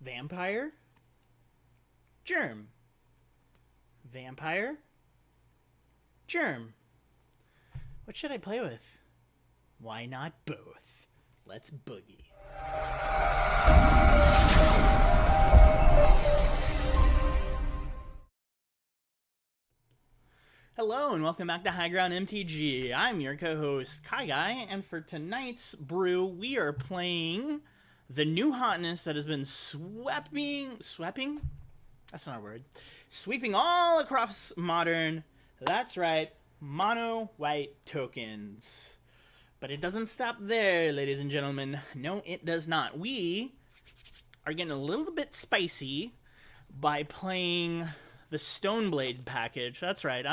Vampire. Germ. Vampire. Germ. What should I play with? Why not both? Let's boogie. Hello and welcome back to High Ground MTG. I'm your co-host KyGuy, and for tonight's brew, we are playing the new hotness that has been sweeping? That's not a word. Sweeping all across Modern. That's right, mono white tokens. But it doesn't stop there, ladies and gentlemen. No, it does not. We are getting a little bit spicy by playing the Stoneblade Package. That's right.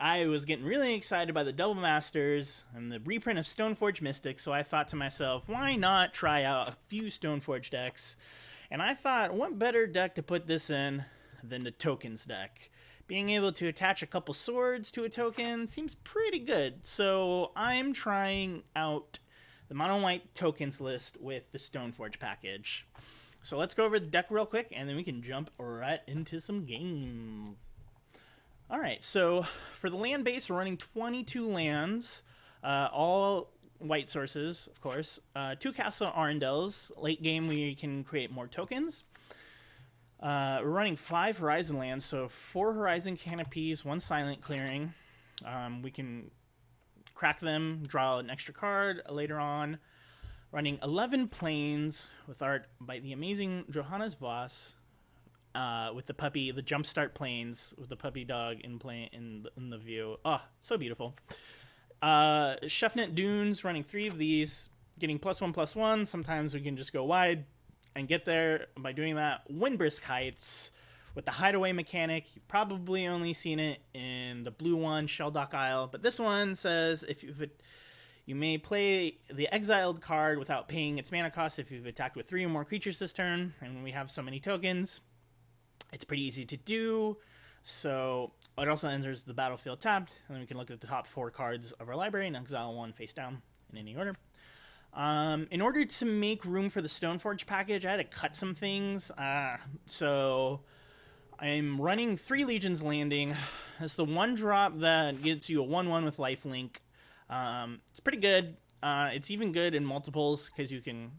I was getting really excited by the Double Masters and the reprint of Stoneforge Mystic, so I thought to myself, why not try out a few Stoneforge decks? And I thought, what better deck to put this in than the tokens deck? Being able to attach a couple swords to a token seems pretty good. So I'm trying out the mono white tokens list with the Stoneforge Package. So let's go over the deck real quick, and then we can jump right into some games. Alright, so for the land base, we're running 22 lands, all white sources, of course. 2 Castle Arendelles. Late game, we can create more tokens. We're running 5 Horizon lands, so 4 Horizon Canopies, 1 Silent Clearing. We can crack them, draw an extra card later on. Running 11 Plains with art by the amazing Johannes Voss, with the puppy, the Jumpstart Plains with the puppy dog in the view. Oh, so beautiful. Chefnet Dunes, running 3 of these, getting +1/+1. Sometimes we can just go wide and get there by doing that. Windbrisk Heights with the hideaway mechanic. You've probably only seen it in the blue one, Shelldock Isle, but this one says you may play the exiled card without paying its mana cost if you've attacked with 3 or more creatures this turn, and when we have so many tokens, it's pretty easy to do. So it also enters the battlefield tapped, and then we can look at the top 4 cards of our library and exile 1 face down in any order. In order to make room for the Stoneforge package, I had to cut some things. So I'm running 3 Legions Landing. It's the 1-drop that gets you a 1/1 with lifelink. It's pretty good. It's even good in multiples because you can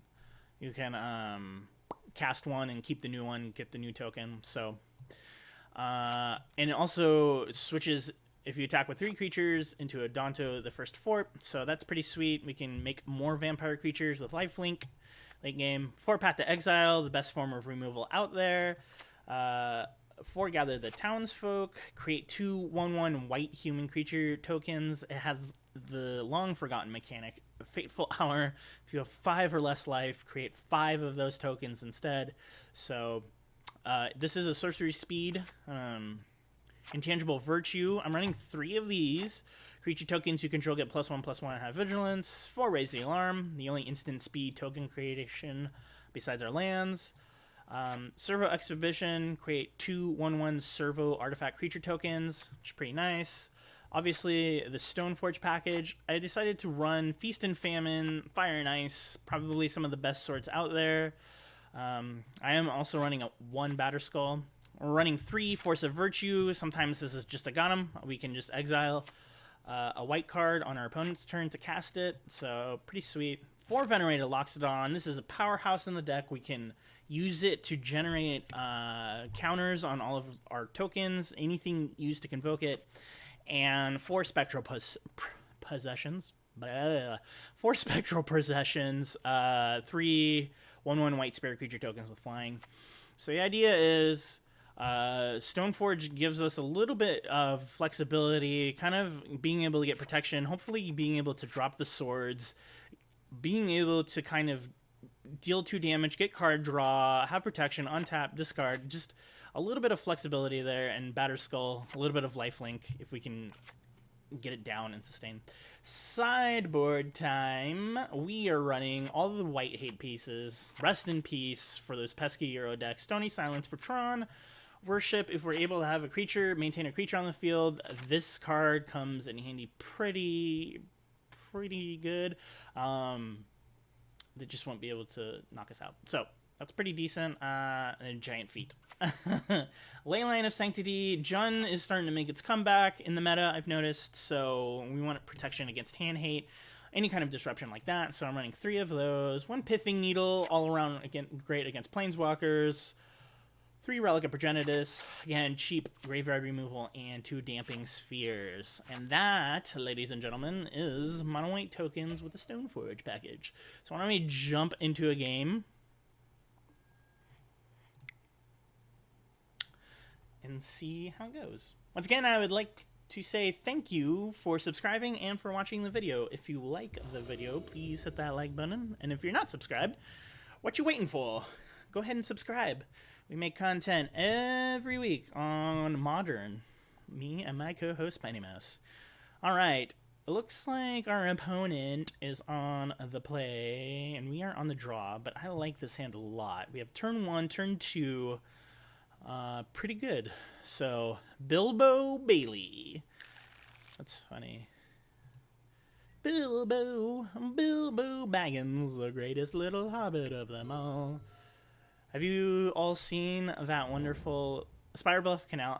cast 1 and keep the new one, get the new token. So, and it also switches if you attack with 3 creatures into a Danto the first fort. So that's pretty sweet. We can make more vampire creatures with lifelink late game. 4 Path to Exile, the best form of removal out there. 4 Gather the Townsfolk. Create 2 1/1 white human creature tokens. It has the long forgotten mechanic, Fateful Hour. If you have 5 or less life, create 5 of those tokens instead. So this is a sorcery speed. Intangible Virtue. I'm running 3 of these. Creature tokens you control get +1/+1 and have vigilance. 4 Raise the Alarm, the only instant speed token creation besides our lands. Servo Exhibition, create 2 1/1 servo artifact creature tokens, which is pretty nice. Obviously, the Stoneforge package. I decided to run Feast and Famine, Fire and Ice, probably some of the best swords out there. I am also running a 1 Batterskull. We're running 3 Force of Virtue. Sometimes this is just a got 'em. We can just exile a white card on our opponent's turn to cast it. So pretty sweet. 4 Venerated Loxodon. This is a powerhouse in the deck. We can use it to generate counters on all of our tokens, anything used to convoke it. And 4 Spectral Possessions. 4 Spectral Possessions. 3 1/1 white spirit creature tokens with flying. So the idea is Stoneforge gives us a little bit of flexibility, kind of being able to get protection, hopefully being able to drop the swords, being able to kind of deal 2 damage, get card draw, have protection, untap, discard, just a little bit of flexibility there, and Batterskull, a little bit of lifelink if we can get it down and sustain. Sideboard time. We are running all the white hate pieces. Rest in peace for those pesky Euro decks. Stony Silence for Tron. Worship, if we're able to have a creature, maintain a creature on the field, this card comes in handy pretty good. They just won't be able to knock us out. So That's pretty decent. And giant feet. Leyline of Sanctity. Jun is starting to make its comeback in the meta, I've noticed. So we want protection against hand hate, any kind of disruption like that. So I'm running 3 of those. 1 Pithing Needle, all around again great against Planeswalkers. 3 Relic of Progenitus, again, cheap graveyard removal, and 2 Damping Spheres. And that, ladies and gentlemen, is mono white tokens with the Stoneforge package. So why don't we jump into a game and see how it goes. Once again, I would like to say thank you for subscribing and for watching the video. If you like the video, please hit that like button. And if you're not subscribed, what you waiting for? Go ahead and subscribe. We make content every week on Modern. Me and my co-host, Piney Mouse. Alright, it looks like our opponent is on the play, and we are on the draw, but I like this hand a lot. We have turn 1, turn 2, pretty good. So, Bilbo Bailey. That's funny. Bilbo Baggins, the greatest little hobbit of them all. Have you all seen that wonderful Spire Bluff Canal?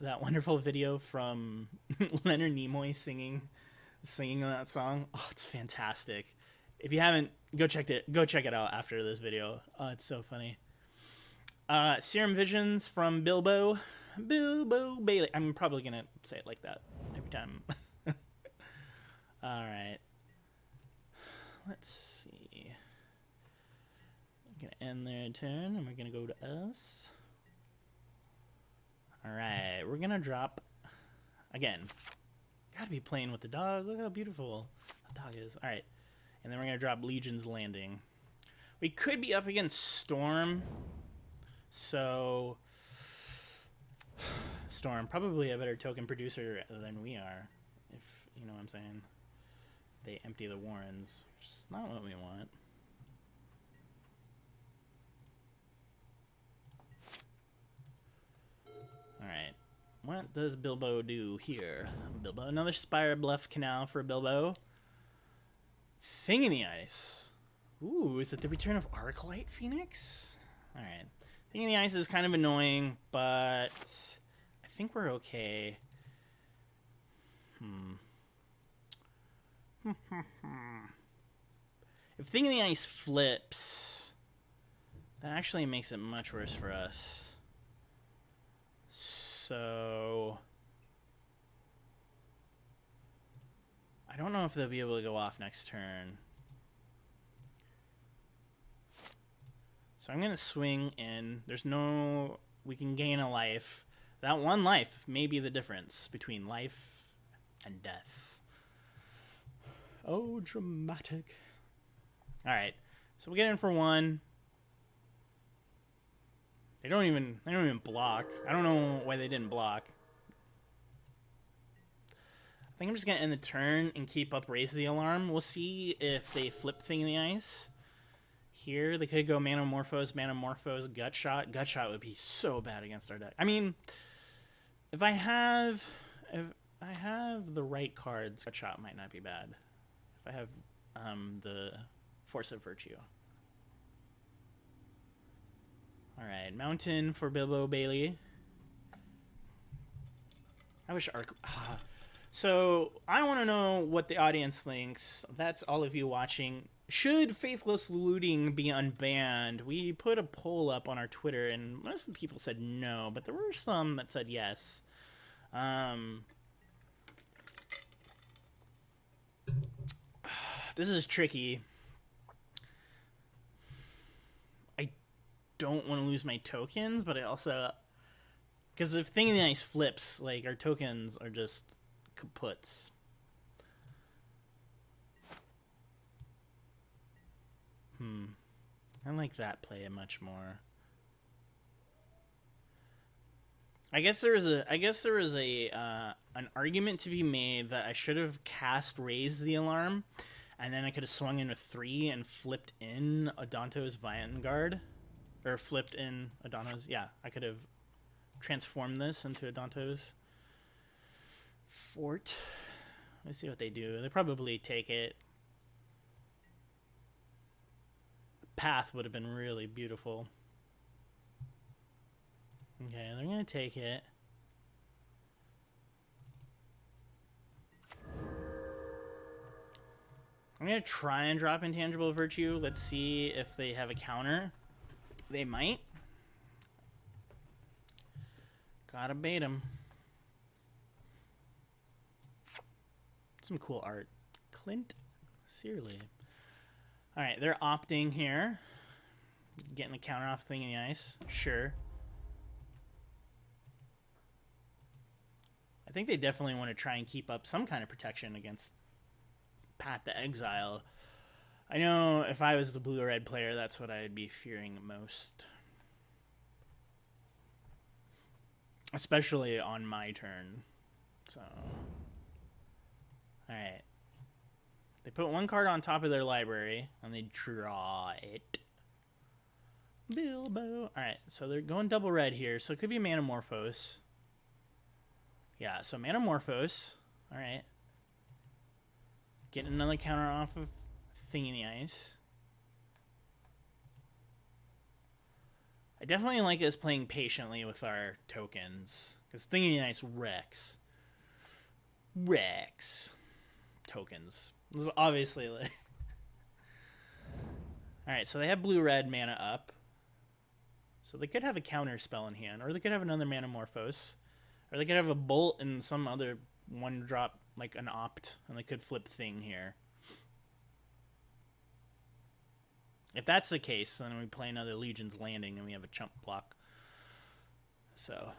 That wonderful video from Leonard Nimoy singing that song. Oh, it's fantastic. If you haven't, go check it out after this video. Oh, it's so funny. Serum Visions from Bilbo Bailey. I'm probably gonna say it like that every time. All right. Let's see. Gonna end their turn, and we're gonna go to us. Alright, we're gonna drop again. Gotta be playing with the dog. Look how beautiful the dog is. Alright. And then we're gonna drop Legion's Landing. We could be up against Storm. So Storm, probably a better token producer than we are, if you know what I'm saying. They empty the Warrens, which is not what we want. Alright, what does Bilbo do here? Bilbo, another Spire Bluff Canal for Bilbo. Thing in the Ice. Ooh, is it the return of Arclight Phoenix? Alright. Thing in the Ice is kind of annoying, but I think we're okay. If Thing in the Ice flips, that actually makes it much worse for us. So I don't know if they'll be able to go off next turn. So I'm going to swing in. There's no... We can gain a life. That one life may be the difference between life and death. Oh, dramatic. Alright. So we get in for 1. They don't even block. I don't know why they didn't block. I think I'm just going to end the turn and keep up Raise the Alarm. We'll see if they flip Thing in the Ice. Here, they could go Manamorphose, Gutshot. Gutshot would be so bad against our deck. I mean, if I have the right cards, Gutshot might not be bad. If I have the Force of Virtue. Alright, Mountain for Bilbo Bailey. I wish So, I want to know what the audience thinks. That's all of you watching. Should Faithless Looting be unbanned? We put a poll up on our Twitter, and most of the people said no, but there were some that said yes. This is tricky. Don't want to lose my tokens, but I also, because if Thing in the Ice flips, like, our tokens are just kaputs. I like that play much more. I guess there was an argument to be made that I should have cast Raise the Alarm, and then I could have swung in with 3 and flipped in Adonto's Vanguard. Or flipped in Adonto's. Yeah, I could have transformed this into Adonto's Fort. Let's see what they do. They probably take it. path would have been really beautiful. Okay, they're going to take it. I'm going to try and drop Intangible Virtue. Let's see if they have a counter. They might. Gotta bait them. Some cool art. Clint Searly. Alright, they're opting here. Getting the counter off Thing in the Ice. Sure. I think they definitely want to try and keep up some kind of protection against Path to Exile. I know if I was the blue-red player, that's what I'd be fearing most. Especially on my turn. So, alright. They put one card on top of their library, and they draw it. Bilbo. Alright, so they're going double red here, so it could be Manamorphose. Yeah, so Manamorphose. Alright. Getting another counter off of Thing in the Ice. I definitely like us playing patiently with our tokens. Because Thing in the Ice wrecks. Tokens. This is obviously like... Alright, so they have blue-red mana up. So they could have a counter spell in hand. Or they could have another Manamorphose. Or they could have a Bolt and some other one-drop, like an Opt. And they could flip Thing here. If that's the case, then we play another Legion's Landing and we have a chump block. So.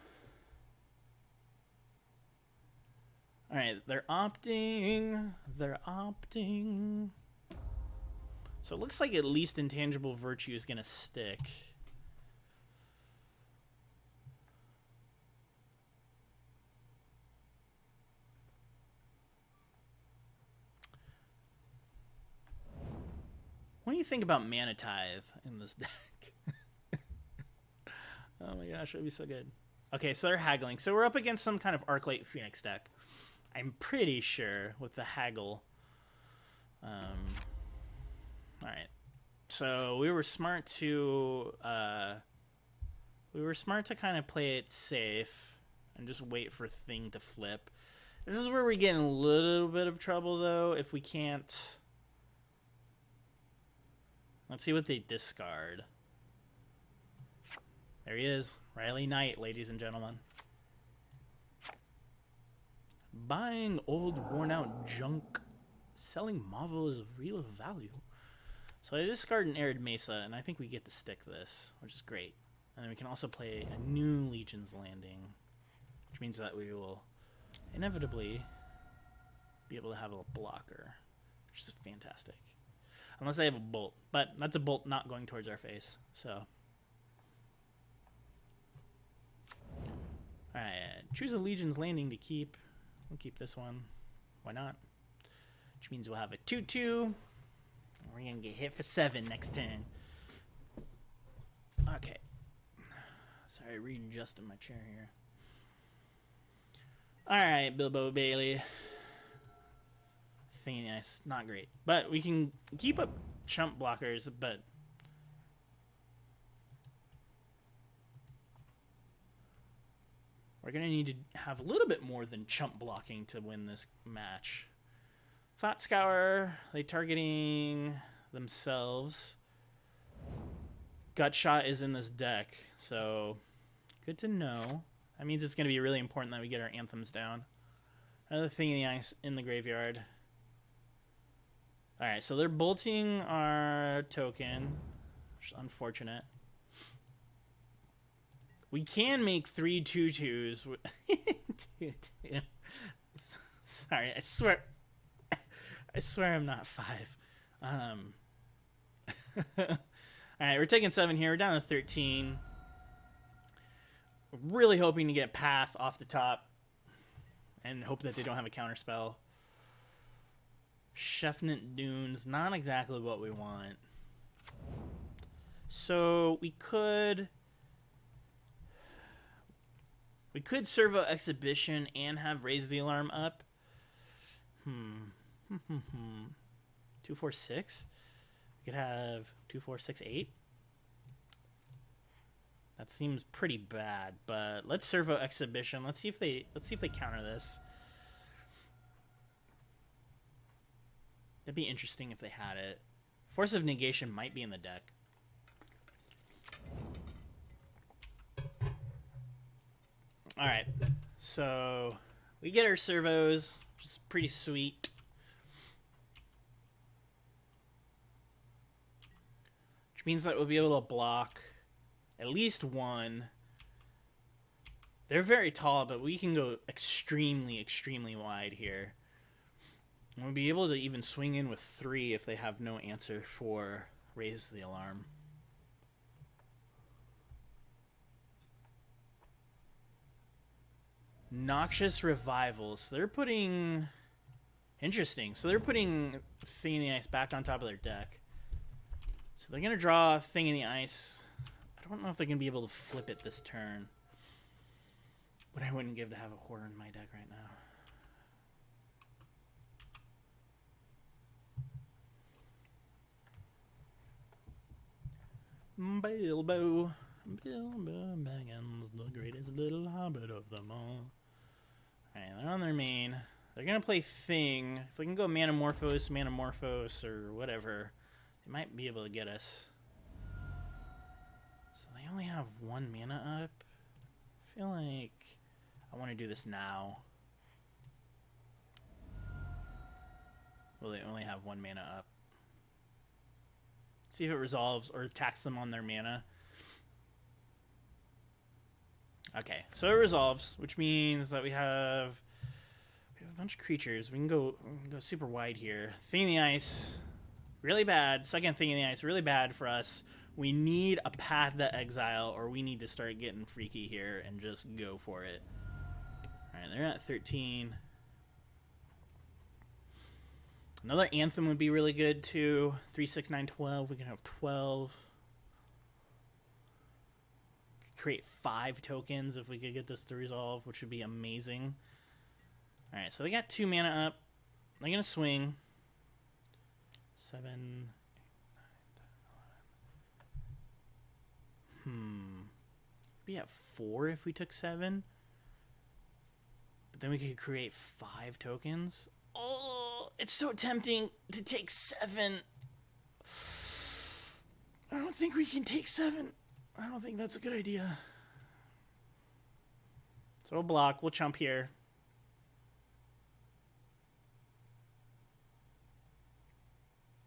Alright, they're opting. So it looks like at least Intangible Virtue is going to stick. What do you think about Mana Tithe in this deck? Oh my gosh, that'd be so good. Okay, so they're haggling. So we're up against some kind of Arclight Phoenix deck. I'm pretty sure with the haggle. Alright. So we were smart to kind of play it safe and just wait for Thing to flip. This is where we get in a little bit of trouble though if we can't. Let's see what they discard. There he is. Riley Knight, ladies and gentlemen. Buying old, worn-out junk. Selling marvels of real value. So I discard an Arid Mesa, and I think we get to stick this, which is great. And then we can also play a new Legion's Landing, which means that we will inevitably be able to have a blocker, which is fantastic. Unless they have a Bolt. But that's a Bolt not going towards our face. So. Alright. Choose a Legion's Landing to keep. We'll keep this one. Why not? Which means we'll have a 2-2. We're going to get hit for 7 next turn. Okay. Sorry, readjusting my chair here. Alright, Bilbo Bailey. Thing nice, not great. But we can keep up chump blockers, but we're going to need to have a little bit more than chump blocking to win this match. Thought Scour, they targeting themselves. Gutshot is in this deck, so good to know. That means it's going to be really important that we get our anthems down. Another Thing in the Ice in the graveyard. Alright, so they're bolting our token, which is unfortunate. We can make 3 2/2s. 2/2. Sorry, I swear I'm not 5. Alright, we're taking 7 here. We're down to 13. We're really hoping to get Path off the top and hope that they don't have a counterspell. Chefnut Dunes, not exactly what we want. So we could Servo Exhibition and have Raise the Alarm up. 2, 4, 6. We could have 2, 4, 6, 8. That seems pretty bad, but let's servo exhibition. Let's see if they counter this. That'd be interesting if they had it. Force of negation might be in the deck. All right, so we get our servos, which is pretty sweet. Which means that we'll be able to block at least one. They're very tall, but we can go extremely, extremely wide here. And we'll be able to even swing in with 3 if they have no answer for Raise the Alarm. Noxious Revival. So they're putting... Interesting. So they're putting Thing in the Ice back on top of their deck. So they're going to draw Thing in the Ice. I don't know if they're going to be able to flip it this turn. But I wouldn't give to have a Horror in my deck right now. Bilbo Baggins, the greatest little hobbit of them all. Alright, they're on their main. They're going to play Thing. If they can go Manamorphose, or whatever, they might be able to get us. So they only have 1 mana up. I feel like I want to do this now. Well, they only have 1 mana up. See if it resolves or attacks them on their mana. Okay, so it resolves, which means that we have a bunch of creatures. We can go super wide here. Thing in the Ice, really bad. Second Thing in the Ice, really bad for us. We need a Path to Exile, or we need to start getting freaky here and just go for it. All right, they're at 13. Another Anthem would be really good too. 3, 6, 9, 12. We can have 12. Create 5 tokens if we could get this to resolve, which would be amazing. All right, so they got 2 mana up. They're gonna swing. 7, 8, 9, 10, 11. We'd be at 4 if we took 7. But then we could create 5 tokens. Oh, it's so tempting to take 7. I don't think we can take 7. I don't think that's a good idea. So we'll block. We'll chump here.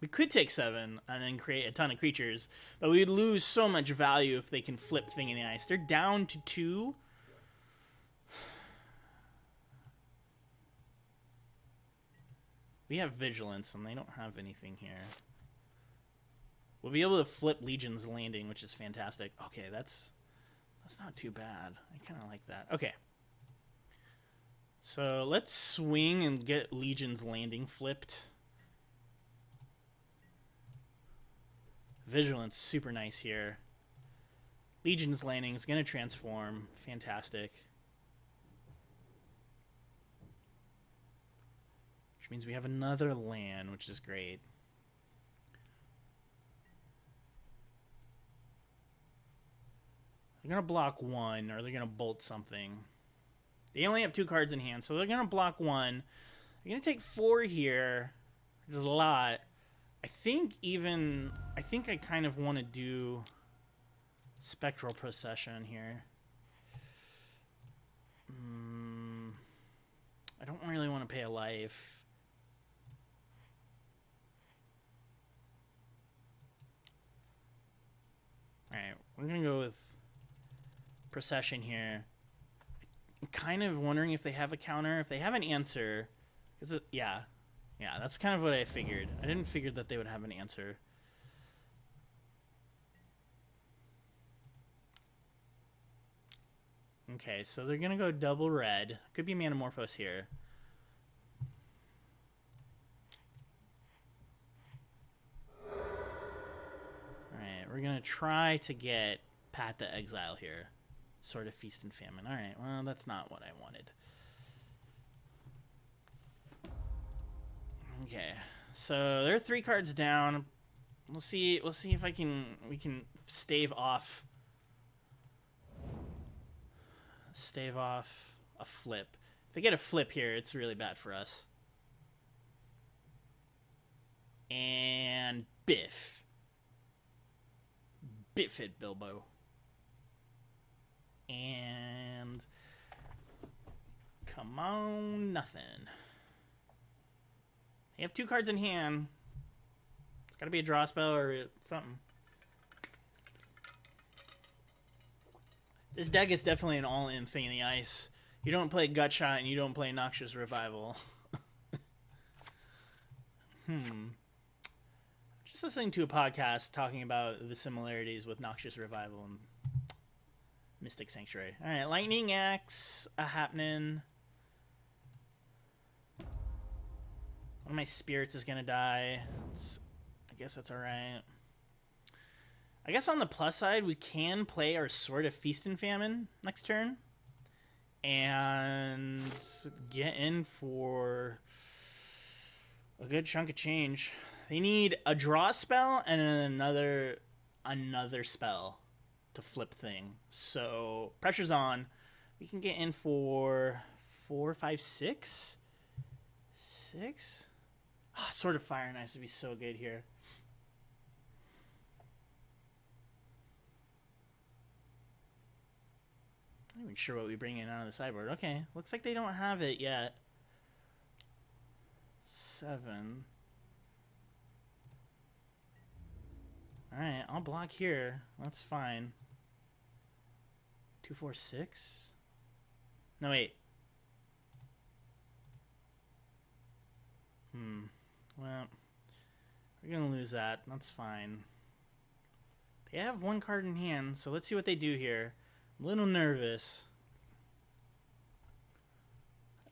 We could take 7 and then create a ton of creatures, but we'd lose so much value if they can flip Thing in the Ice. They're down to 2. We have Vigilance, and they don't have anything here. We'll be able to flip Legion's Landing, which is fantastic. Okay, that's not too bad. I kind of like that. Okay. So let's swing and get Legion's Landing flipped. Vigilance, super nice here. Legion's Landing is going to transform. Fantastic. Which means we have another land, which is great. They're going to block 1, or they're going to bolt something. They only have 2 cards in hand, so they're going to block 1. They're going to take 4 here, which is a lot. I think I kind of want to do Spectral Procession here. I don't really want to pay a life. Alright, we're going to go with Procession here. I'm kind of wondering if they have a counter. If they have an answer, yeah, that's kind of what I figured. I didn't figure that they would have an answer. Okay, so they're gonna go double red. Could be Manamorphose here. Alright, we're gonna try to get Path to Exile here. Sort of Feast and Famine. Alright, well, that's not what I wanted. Okay, so they're 3 cards down. We'll see if we can stave off a flip. If they get a flip here, it's really bad for us. And biff. Biff it, Bilbo. And come on, nothing. They have 2 cards in hand. It's gotta be a draw spell or something. This deck is definitely an all-in thing in the ice. You don't play Gutshot and you don't play Noxious Revival. Just listening to a podcast talking about the similarities with Noxious Revival and Mystic Sanctuary. Alright, Lightning Axe, a happening. One of my spirits is gonna die. I guess that's alright. I guess on the plus side, we can play our Sword of Feast and Famine next turn. And get in for a good chunk of change. They need a draw spell and another spell to flip thing. So pressure's on. We can get in for 4, 5, 6? 6? Oh, Sword of Fire and Ice would be so good here. I'm not even sure what we bring in out of the sideboard. Okay, looks like they don't have it yet. 7. Alright, I'll block here. That's fine. 2, 4, 6? No, wait. Well, we're going to lose that. That's fine. They have 1 card in hand, so let's see what they do here. I'm a little nervous.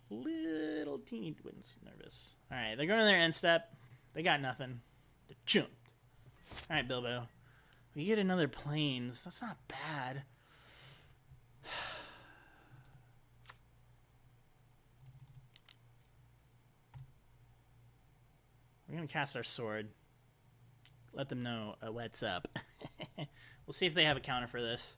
Little teeny nervous. Alright, they're going to their end step. They got nothing. They jumped. Alright, Bilbo. We get another Plains. That's not bad. We're going to cast our sword. Let them know what's up. We'll see if they have a counter for this.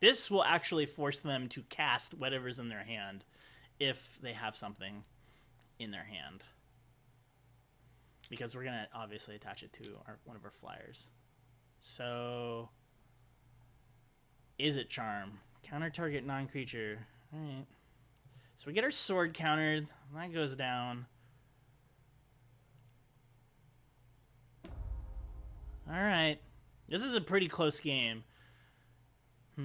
This will actually force them to cast whatever's in their hand if they have something in their hand. Because we're going to obviously attach it to one of our flyers. So, is it Charm? Counter target non-creature. Alright. So we get our sword countered. That goes down. Alright. This is a pretty close game. We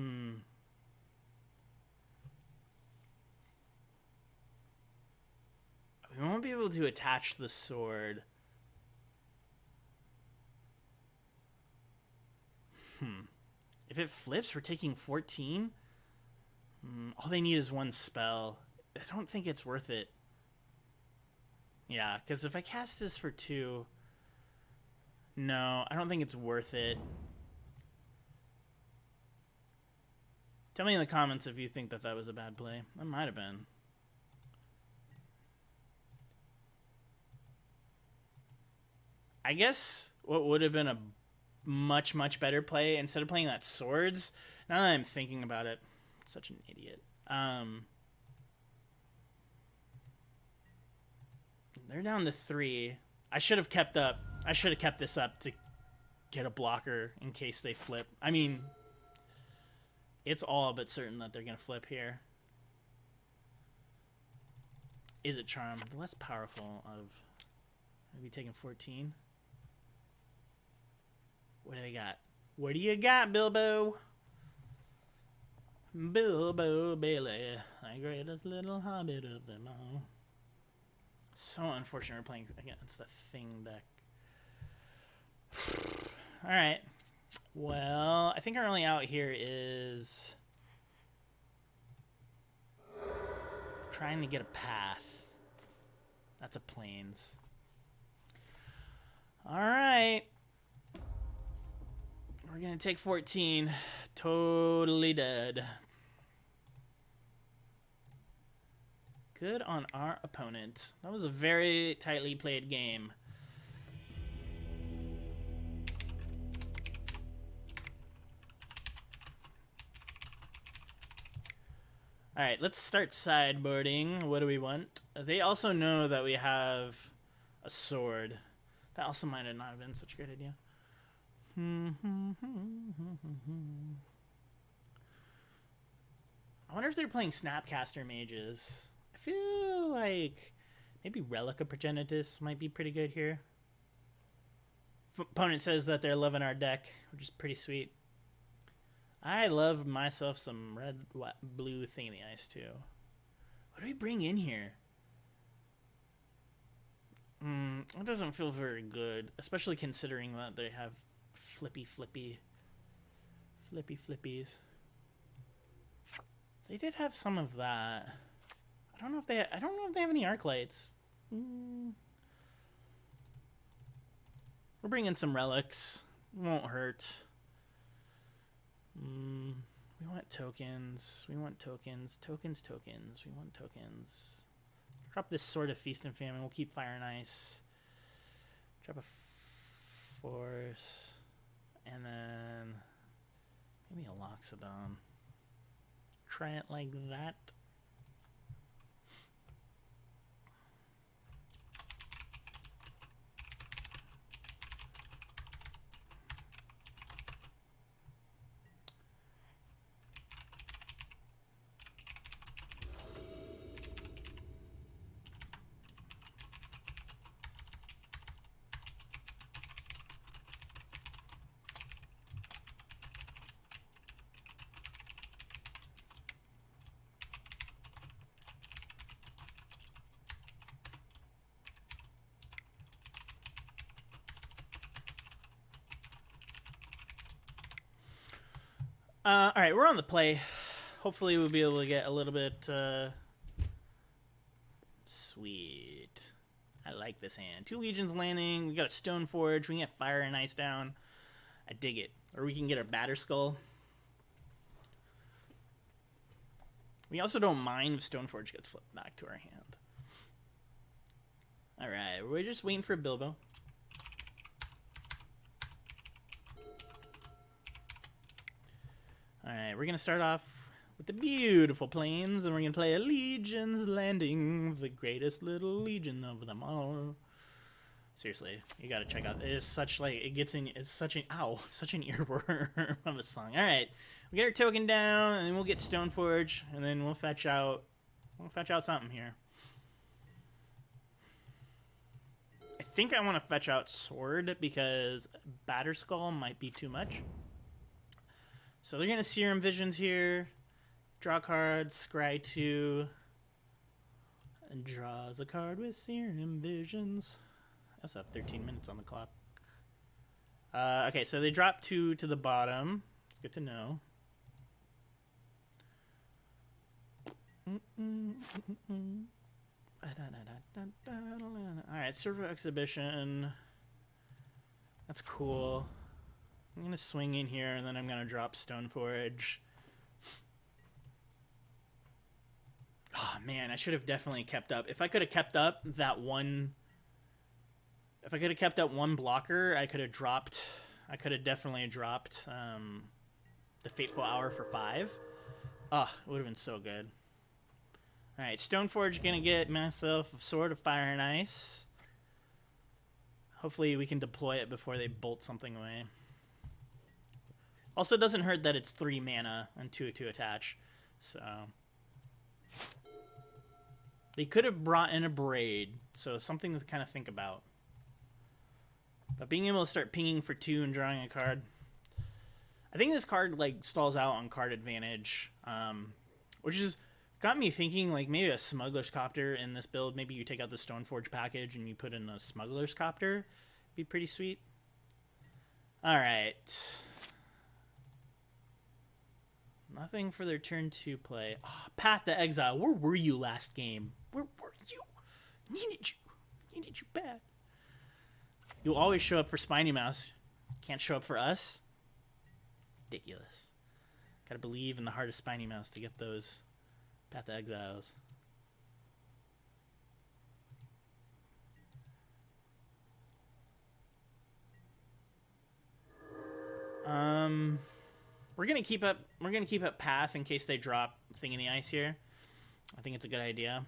won't be able to attach the sword. If it flips, we're taking 14? All they need is 1 spell. I don't think it's worth it. Yeah, because if I cast this for 2... No, I don't think it's worth it. Tell me in the comments if you think that that was a bad play. That might have been. I guess what would have been a much, much better play, instead of playing that swords, now that I'm thinking about it, such an idiot. They're down to 3. I should have kept up. I should have kept this up to get a blocker in case they flip. I mean, it's all but certain that they're going to flip here. Is it Charm? The less powerful of... Maybe taking 14. What do they got? What do you got, Bilbo? Bilbo Bailey, the greatest little hobbit of them all. So unfortunate we're playing against the Thing deck. Alright. Well, I think our only out here is trying to get a path. That's a Plains. Alright. We're going to take 14. Totally dead. Good on our opponent. That was a very tightly played game. Alright, let's start sideboarding. What do we want? They also know that we have a sword. That also might have not been such a great idea. I wonder if they're playing Snapcaster Mages. I feel like maybe Relica Progenitus might be pretty good here. Opponent says that they're loving our deck, which is pretty sweet. I love myself some red, white, blue thing in the ice too. What do we bring in here? It doesn't feel very good, especially considering that they have flippies. They did have some of that. I don't know if they have any arc lights. We're bringing some relics. Won't hurt. We want tokens. We want tokens. Tokens. We want tokens. Drop this Sword of Feast and Famine. We'll keep Fire and Ice. Drop a Force. And then maybe a Loxodon. Try it like that. Alright, we're on the play. Hopefully we'll be able to get a little bit, sweet. I like this hand. 2 Legions landing. We got a Stoneforge. We can get Fire and Ice down. I dig it. Or we can get a Batterskull. We also don't mind if Stoneforge gets flipped back to our hand. Alright, we're just waiting for Bilbo. Alright, we're going to start off with the beautiful plains, and we're going to play a Legion's Landing, the greatest little legion of them all. Seriously, you got to check out. It's such, like, it gets in, it's such an, ow, such an earworm of a song. Alright, we get our token down, and then we'll get Stoneforge, and then we'll fetch out something here. I think I want to fetch out Sword, because Batterskull might be too much. So they're going to Serum Visions here. Draw cards, scry 2. And draws a card with Serum Visions. I also have 13 minutes on the clock. Okay, so they drop 2 to the bottom. It's good to know. Alright, Server Exhibition. That's cool. I'm going to swing in here, and then I'm going to drop Stoneforge. Oh, man, I should have definitely kept up. If I could have kept up that one... If I could have kept up one blocker, I could have dropped... I could have definitely dropped the Fateful Hour for 5. Oh, it would have been so good. Alright, Stoneforge going to get myself a Sword of Fire and Ice. Hopefully we can deploy it before they bolt something away. Also, it doesn't hurt that it's 3 mana and 2 to attach. So they could have brought in a Braid, so something to kind of think about. But being able to start pinging for 2 and drawing a card, I think this card like stalls out on card advantage, which is got me thinking like maybe a Smuggler's Copter in this build. Maybe you take out the Stoneforge package and you put in a Smuggler's Copter. Be pretty sweet. All right. Nothing for their turn 2 play. Oh, Path to Exile. Where were you last game? Where were you? Needed you bad. You'll always show up for Spiny Mouse. Can't show up for us? Ridiculous. Gotta believe in the heart of Spiny Mouse to get those Path to Exiles. We're gonna keep up. We're gonna keep up path in case they drop Thing in the Ice here. I think it's a good idea.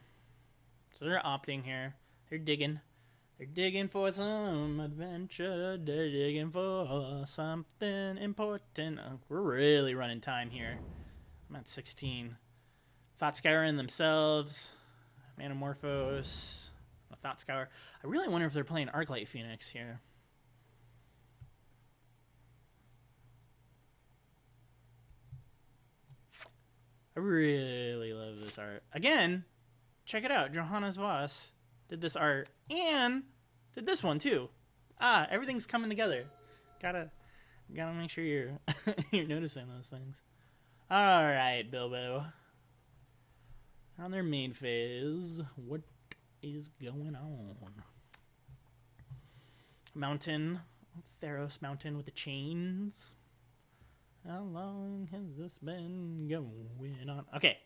So they're opting here. They're digging. They're digging for some adventure. They're digging for something important. We're really running time here. I'm at 16. Thought Scouring themselves. Manamorphose. A Thought Scour. I really wonder if they're playing Arclight Phoenix here. I really love this art. Again, check it out. Johannes Voss did this art and did this one too. Ah, everything's coming together. Gotta make sure you're you're noticing those things. All right, Bilbo. On their main phase, what is going on? Mountain, Theros Mountain with the chains. How long has this been going on? Okay.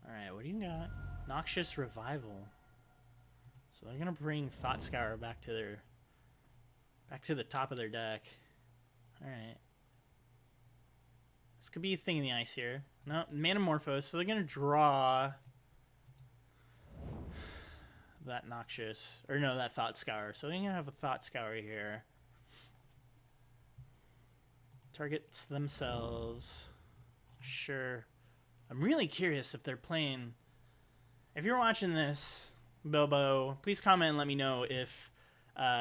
Alright, what do you got? Noxious Revival. So they're gonna bring Thought Scour back to the top of their deck. Alright. This could be a Thing in the Ice here. No, Manamorphose, so they're gonna draw that Noxious, or no, that Thought Scour. So they're gonna have a Thought Scour here. Targets themselves. Sure. I'm really curious if they're playing. If you're watching this, Bilbo, please comment and let me know if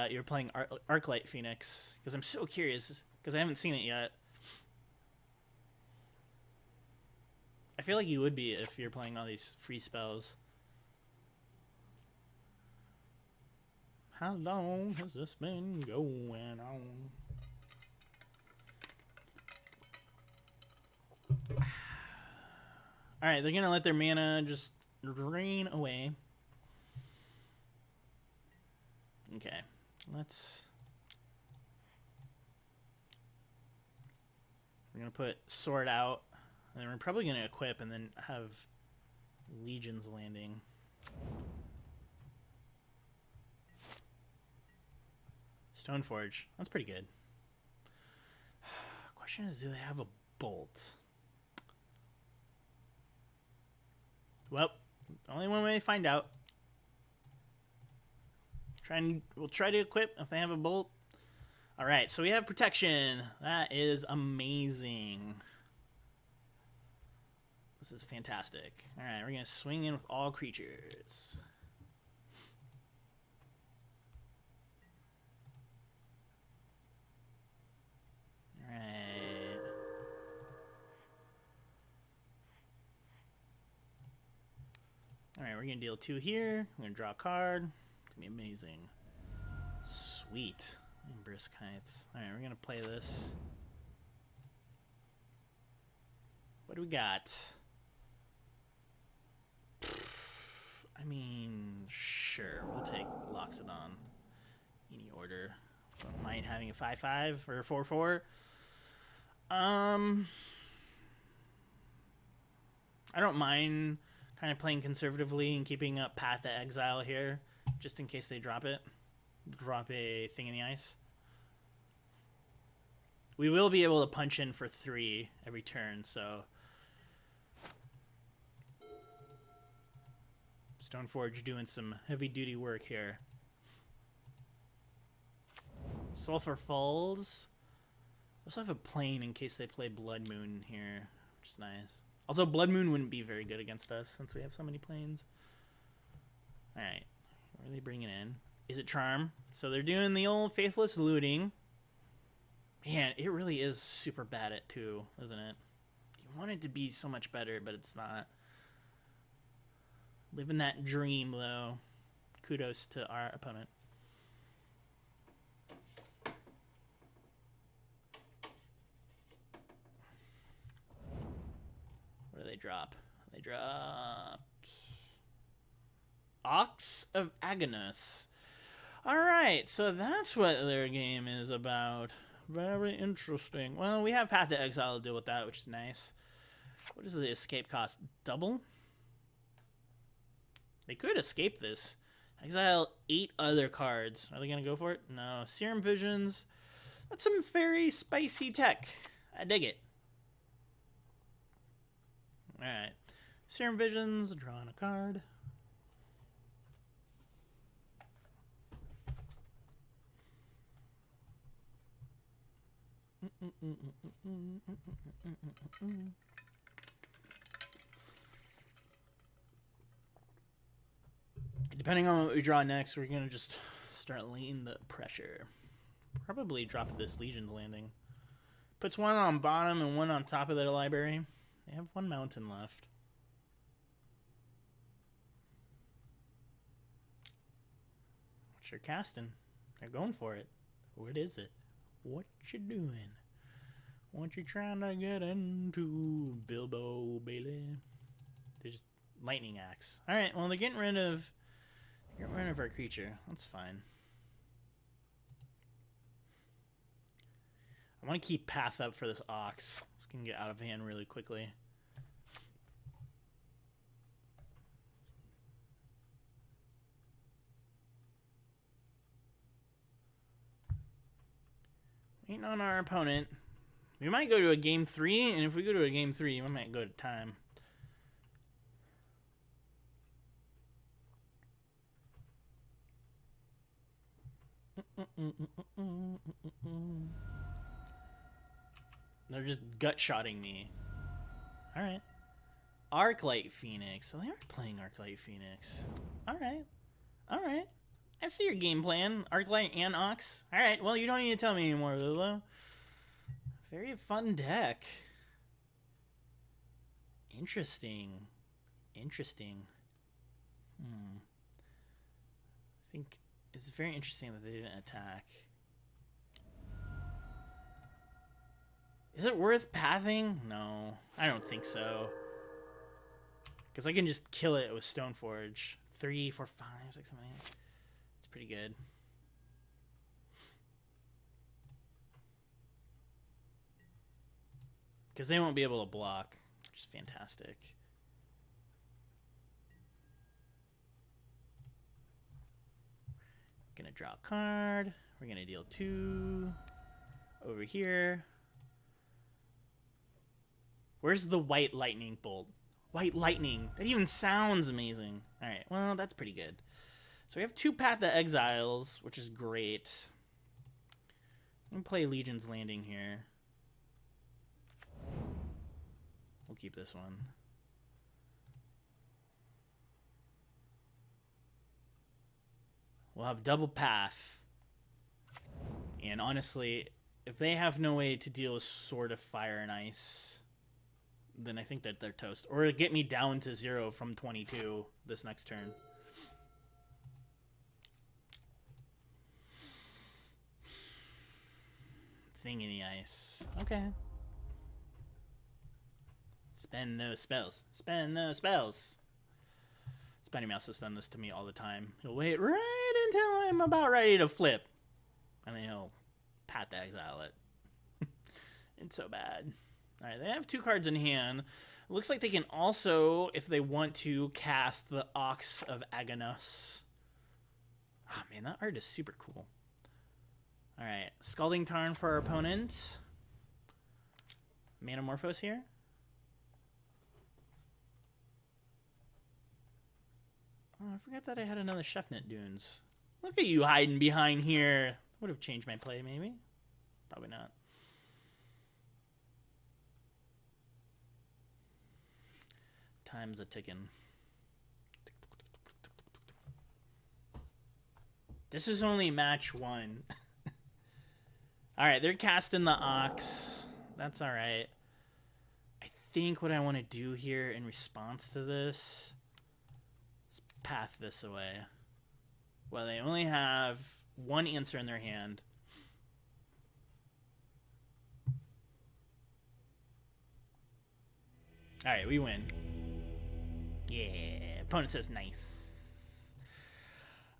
you're playing Arclight Phoenix, because I'm so curious, because I haven't seen it yet. I feel like you would be if you're playing all these free spells. How long has this been going on? Alright, they're gonna let their mana just drain away. Okay, let's... We're gonna put Sword out. And then we're probably going to equip and then have Legions landing. Stoneforge. That's pretty good. Question is, do they have a bolt? Well, only one way to find out. We'll try to equip if they have a bolt. Alright, so we have protection. That is amazing. This is fantastic. Alright, we're going to swing in with all creatures. Alright. Alright, we're going to deal 2 here. We're going to draw a card. It's going to be amazing. Sweet. Brisk Heights. Alright, we're going to play this. What do we got? I mean, sure, we'll take Loxodon. Any order. Don't mind having a 5/5 or a 4/4. I don't mind kind of playing conservatively and keeping up Path to Exile here, just in case they drop it. Drop a Thing in the Ice. We will be able to punch in for 3 every turn, so... Stoneforge doing some heavy-duty work here. Sulphur Falls. I also have a plane in case they play Blood Moon here, which is nice. Also, Blood Moon wouldn't be very good against us since we have so many planes. Alright. What are they bringing in? Is it Charm? So they're doing the old Faithless Looting. Man, it really is super bad at 2, isn't it? You want it to be so much better, but it's not. Living that dream, though. Kudos to our opponent. What do they drop? They dropped Ox of Agonos. Alright, so that's what their game is about. Very interesting. Well, we have Path to Exile to deal with that, which is nice. What is the escape cost? Double? They could escape this. Exile 8 other cards. Are they going to go for it? No. Serum Visions. That's some very spicy tech. I dig it. Alright. Serum Visions. Drawing a card. Depending on what we draw next, we're going to just start laying the pressure. Probably drop this Legion's Landing. Puts one on bottom and one on top of their library. They have one mountain left. What you're casting? They're going for it. What is it? What you doing? What you trying to get into, Bilbo Bailey? They're just lightning axe. All right. Well, they're getting rid of our creature. That's fine. I want to keep path up for this ox. This can get out of hand really quickly. Waiting on our opponent. We might go to a game 3, and if we go to a game 3, we might go to time. They're just gut-shotting me. Alright. Arclight Phoenix. So they are playing Arclight Phoenix. Alright. Alright. I see your game plan. Arclight and Ox. Alright, well, you don't need to tell me anymore, Lulu. Very fun deck. Interesting. Interesting. I think it's very interesting that they didn't attack. Is it worth pathing? No, I don't think so. Because I can just kill it with Stoneforge. 3, 4, 5, 6, 7, 8. It's pretty good. Because they won't be able to block, which is fantastic. Gonna draw a card. We're gonna deal 2 over here. Where's the white lightning bolt? White lightning. That even sounds amazing. All right, well, that's pretty good. So we have 2 Path to Exiles, which is great. I'm gonna play Legion's Landing here. We'll keep this one. We'll have double path. And honestly, if they have no way to deal with Sword of Fire and Ice, then I think that they're toast. Or get me down to 0 from 22 this next turn. Thing in the ice. Okay. Spend those spells. Spend those spells. Spinny Mouse has done this to me all the time. He'll wait right until I'm about ready to flip. And then he'll Path to Exile it. It's so bad. Alright, they have 2 cards in hand. It looks like they can also, if they want to, cast the Ox of Aganos. Oh man, that art is super cool. Alright, Scalding Tarn for our opponent. Manamorphose here. Oh, I forgot that I had another Chefnet Dunes. Look at you hiding behind here. Would have changed my play, maybe. Probably not. Time's a ticking. This is only match 1. Alright, they're casting the Ox. That's alright. I think what I want to do here in response to this is path this away. Well, they only have 1 answer in their hand. Alright, we win. Yeah, opponent says nice.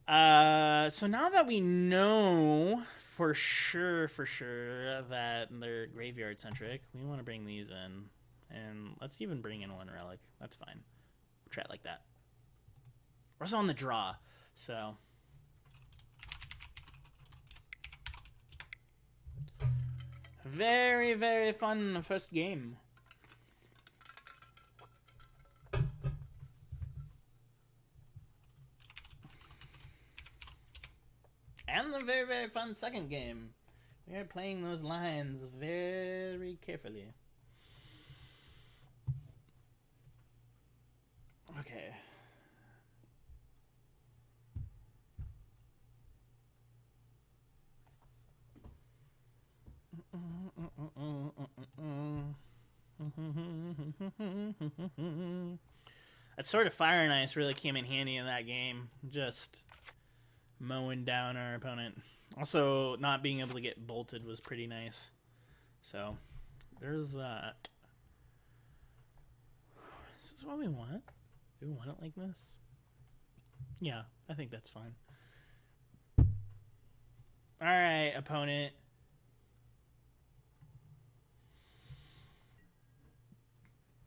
So now that we know for sure that they're graveyard centric, we want to bring these in. And let's even bring in 1 relic. That's fine. We'll try it like that. We're also on the draw, so. Very, very fun first game. And the very, very fun second game. We are playing those lines very carefully. Okay. That sort of fire and ice really came in handy in that game. Just mowing down our opponent. Also, not being able to get bolted was pretty nice. So, there's that. This is what we want. Do we want it like this? Yeah, I think that's fine. Alright, opponent.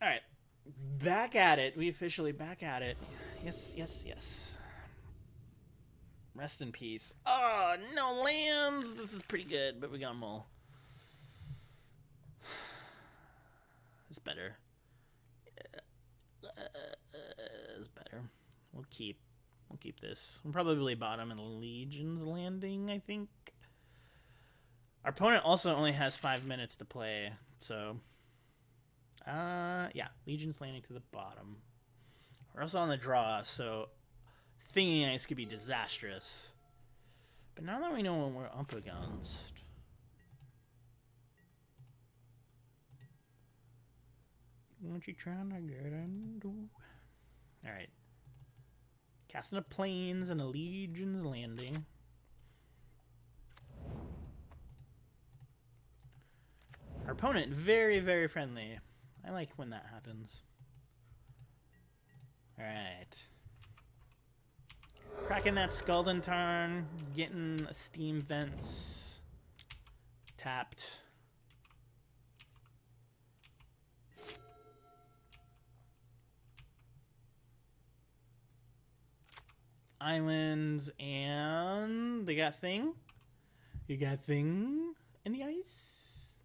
Alright. Back at it. We officially back at it. Yes, yes, yes. Rest in peace. Oh, no lands! This is pretty good, but we got them all. It's better. It's better. We'll keep this. We'll probably bottom in Legion's Landing, I think. Our opponent also only has 5 minutes to play, so... yeah, Legion's Landing to the bottom. We're also on the draw, so Thingy Ice could be disastrous. But now that we know what we're up against... What you trying to get into? Alright. Casting a Plains and a Legion's Landing. Our opponent, very, very friendly. I like when that happens. Alright. Cracking that Scalding Tarn. Getting Steam Vents tapped. Islands, and they got Thing. You got Thing in the ice.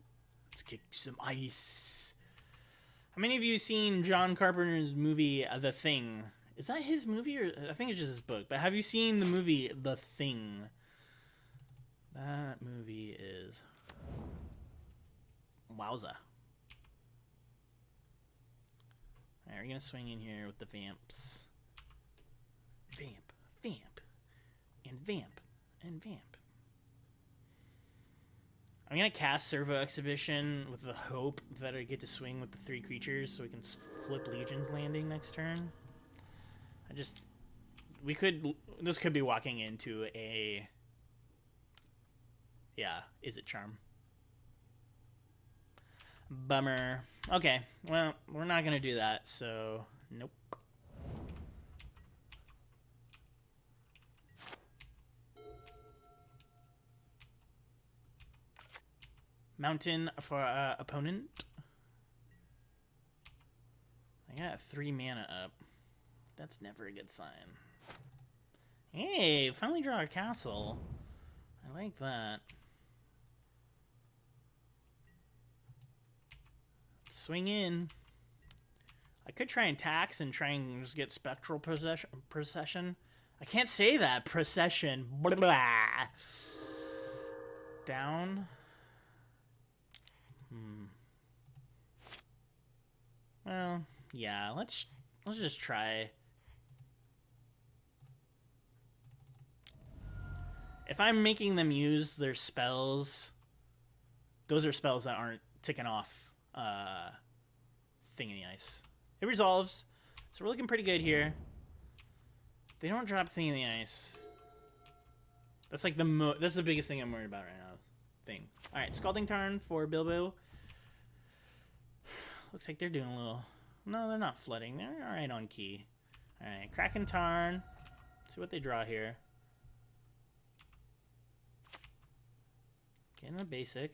Let's kick some ice. How many of you seen John Carpenter's movie The Thing? Is that his movie, or I think it's just his book? But have you seen the movie The Thing? That movie is wowza. Alright, we're gonna swing in here with the vamps. Vamp, vamp, and vamp, and vamp. I'm gonna cast Servo Exhibition with the hope that I get to swing with the 3 creatures so we can flip Legion's Landing next turn. This could be walking into a, yeah, is it Charm? Bummer. Okay, well, we're not gonna do that, so nope. Mountain for opponent. I got 3 mana up. That's never a good sign. Hey, finally draw a castle. I like that. Swing in. I could try and tax and try and just get Spectral Procession. I can't say that. Procession. Blah, blah. Down. Well, yeah, let's just try. If I'm making them use their spells, those are spells that aren't ticking off Thing in the Ice. It resolves, so we're looking pretty good here. They don't drop Thing in the Ice. That's like that's the biggest thing I'm worried about right now. Thing. Alright, Scalding Tarn for Bilbo. Looks like they're doing a little... No, they're not flooding. They're alright on key. Alright, Kraken Tarn. See what they draw here. Getting a basic.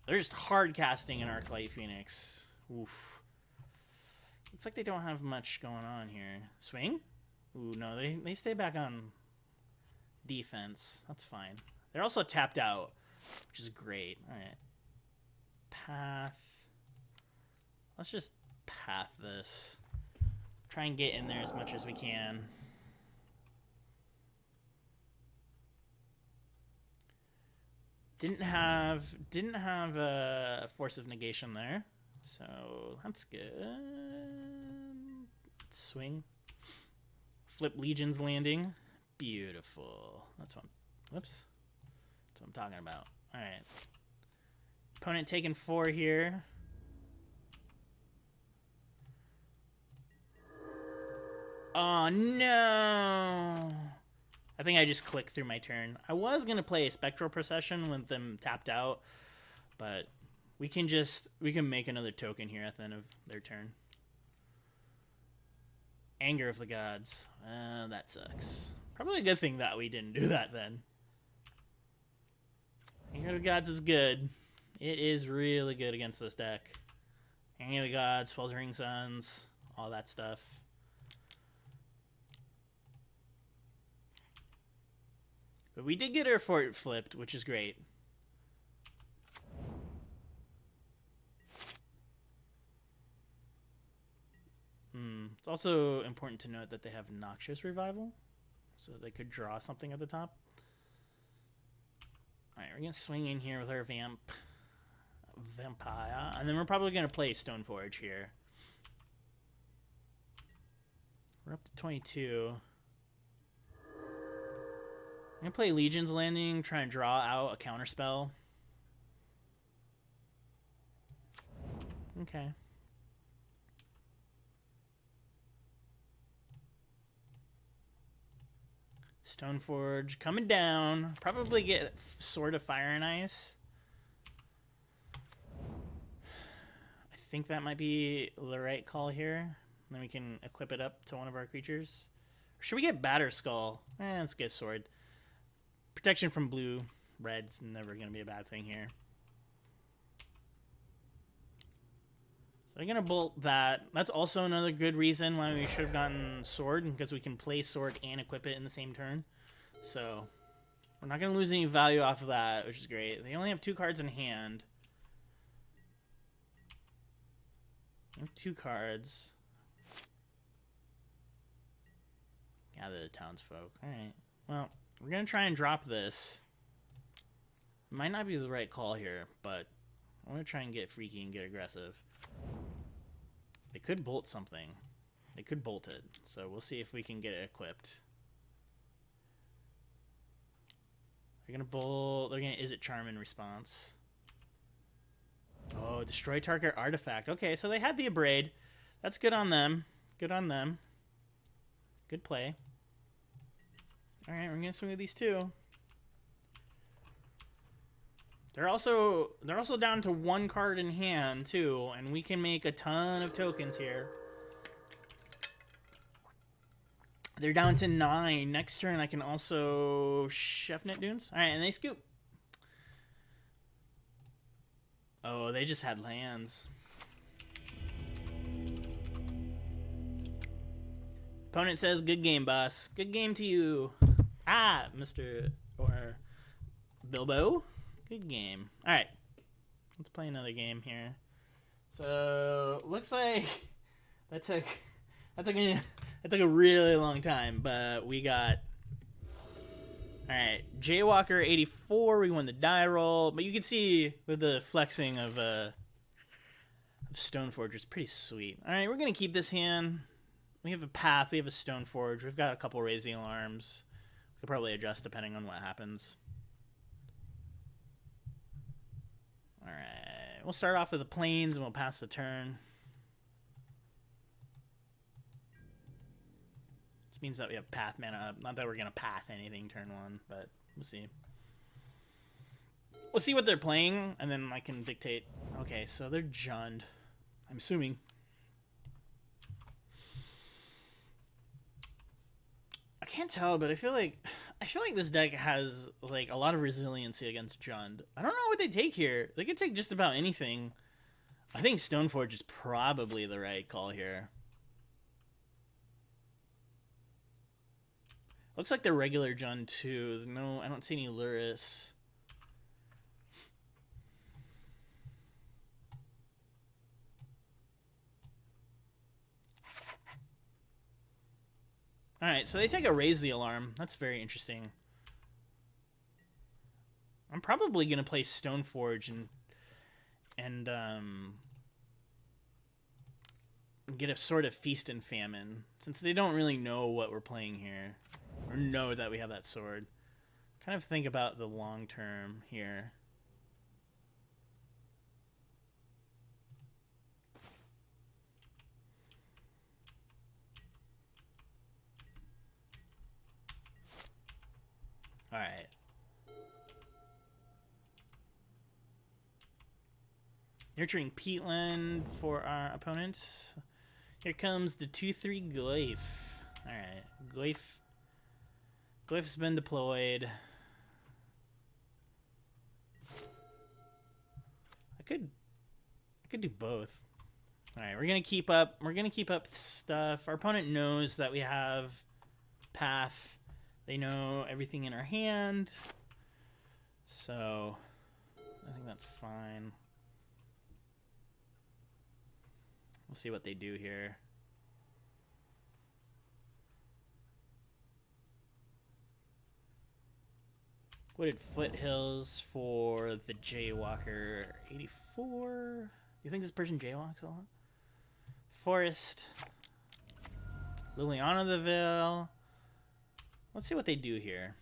They're just hard casting an Arclight Phoenix. Oof. Looks like they don't have much going on here. Swing? Ooh, no, they stay back on defense. That's fine. They're also tapped out, which is great. All right. Path. Let's just path this. Try and get in there as much as we can. Didn't have a force of negation there, so that's good. Swing. Flip Legion's landing. Beautiful. That's what I'm talking about. All right. Opponent taking 4 here. Oh, no. I think I just clicked through my turn. I was going to play a Spectral Procession with them tapped out, but we can make another token here at the end of their turn. Anger of the Gods. That sucks. Probably a good thing that we didn't do that then. Anger of the Gods is good. It is really good against this deck. Anger of the Gods, Sweltering Suns, all that stuff. But we did get our fort flipped, which is great. It's also important to note that they have Noxious Revival, so they could draw something at the top. Alright, we're going to swing in here with our Vampire, and then we're probably going to play Stoneforge here. We're up to 22. I'm going to play Legion's Landing, try and draw out a counterspell. Okay. Stoneforge coming down. Probably get Sword of Fire and Ice. I think that might be the right call here. Then we can equip it up to one of our creatures. Or should we get Batterskull? Let's get Sword. Protection from blue. Red's never going to be a bad thing here. So I'm going to bolt that. That's also another good reason why we should have gotten Sword, because we can play Sword and equip it in the same turn. So we're not going to lose any value off of that, which is great. They only have 2 cards in hand. They have 2 cards. Gather the townsfolk. Alright. Well, we're going to try and drop this. Might not be the right call here, but I'm going to try and get freaky and get aggressive. They could bolt something. They could bolt it. So we'll see if we can get it equipped. They're going to bolt. They're going to Izzet Charm in response. Oh, destroy target artifact. Okay, so they had the Abrade. That's good on them. Good on them. Good play. Alright, we're going to swing with these 2. They're also down to 1 card in hand, too, and we can make a ton of tokens here. They're down to 9. Next turn, I can also Chefnet Dunes. Alright, and they scoop. Oh, they just had lands. Opponent says, good game, boss. Good game to you. Ah, Mr. or Bilbo. Good game. Alright. Let's play another game here. So, looks like that took a really long time, but we got... Alright, Jaywalker 84, we won the die roll, but you can see with the flexing of Stoneforge, it's pretty sweet. Alright, we're going to keep this hand. We have a Path, we have a Stoneforge, we've got a couple Raising Alarms. We could probably adjust depending on what happens. Alright, we'll start off with the Plains and we'll pass the turn. This means that we have Path mana up. Not that we're going to Path anything turn 1, but we'll see. We'll see what they're playing, and then I can dictate. Okay, so they're Jund, I'm assuming. I can't tell, but I feel like this deck has like a lot of resiliency against Jund. I don't know what they take here. They could take just about anything. I think Stoneforge is probably the right call here. Looks like the regular Jund too. No, I don't see any Luris. Alright, so they take a Raise the Alarm. That's very interesting. I'm probably going to play Stoneforge and get a sort of Feast and Famine, since they don't really know what we're playing here, or know that we have that sword. Kind of think about the long term here. Alright. Nurturing Peatland for our opponent. Here comes the 2/3 Glyph. Alright. Glyph's been deployed. I could do both. Alright, we're gonna keep up. We're gonna keep up stuff. Our opponent knows that we have Path. They know everything in our hand. So I think that's fine. We'll see what they do here. Wooded Foothills for the Jaywalker 84. Do you think this person jaywalks a lot? Forest. Liliana the Veil. Let's see what they do here.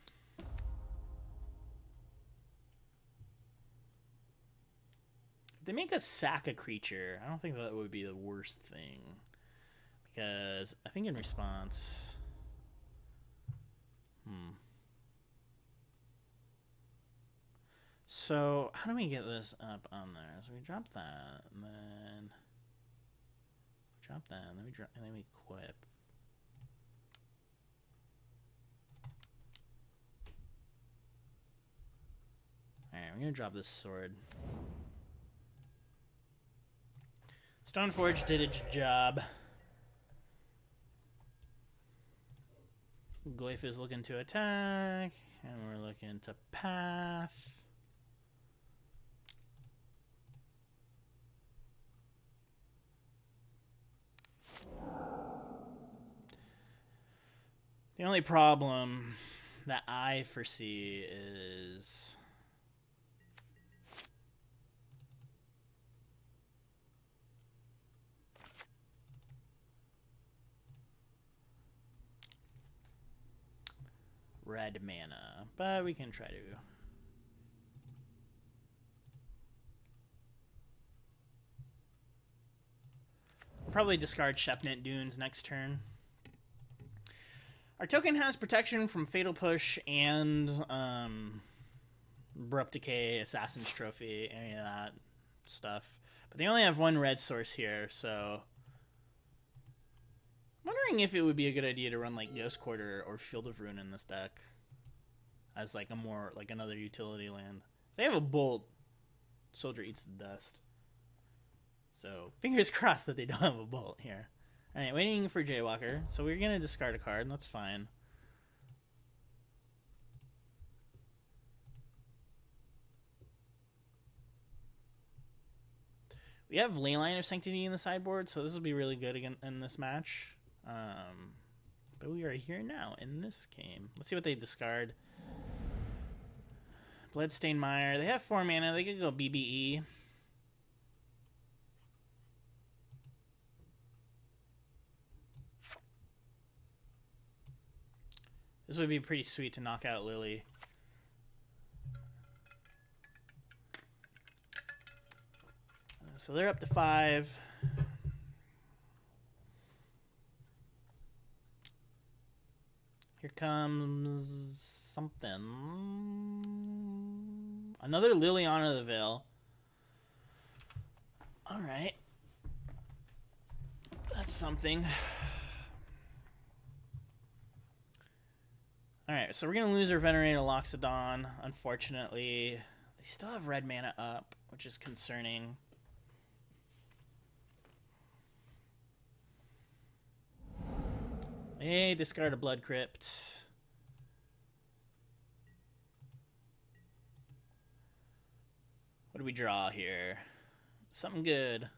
If they make us sack a creature, I don't think that would be the worst thing. Because I think in response... So, how do we get this up on there? So we drop that, and then... Drop that, and then we drop, and then we equip. Alright, we're gonna drop this sword. Stoneforge did its job. Glyph is looking to attack, and we're looking to path. The only problem that I foresee is... red mana, but we can try to... Probably discard Shepnet Dunes next turn. Our token has protection from Fatal Push and Abrupt Decay, Assassin's Trophy, any of that stuff. But they only have one red source here, so... I'm wondering if it would be a good idea to run like Ghost Quarter or Field of Ruin in this deck. As like a more, like another utility land. They have a Bolt. Soldier Eats the Dust. So, fingers crossed that they don't have a Bolt here. Alright, waiting for Jaywalker. So we're going to discard a card, and that's fine. We have Leyline of Sanctity in the sideboard, so this will be really good again in this match. But we are here now in this game. Let's see what they discard. Bloodstained Mire. They have 4 mana. They could go BBE. This would be pretty sweet to knock out Lily. So they're up to 5. Here comes something. Another Liliana the Veil. Alright. That's something. Alright, so we're going to lose our Venerated Loxodon, unfortunately. They still have red mana up, which is concerning. They discard a Blood Crypt. What do we draw here? Something good.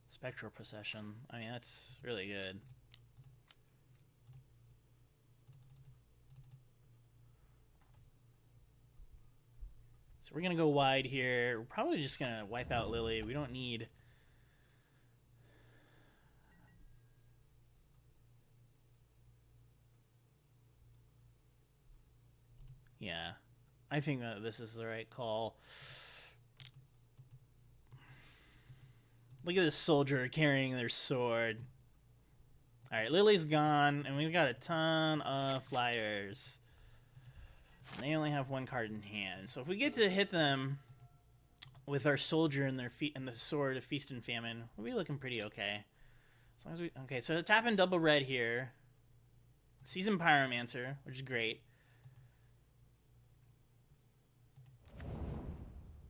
Spectral Procession. I mean, that's really good. So we're going to go wide here. We're probably just going to wipe out Lily. We don't need... Yeah. I think that this is the right call. Look at this soldier carrying their sword. Alright, Lily's gone, and we've got a ton of flyers. And they only have one card in hand. So if we get to hit them with our soldier and their feet and the sword of Feast and Famine, we'll be looking pretty okay. As long as we... Okay, so tap in double red here. Seasoned Pyromancer, which is great.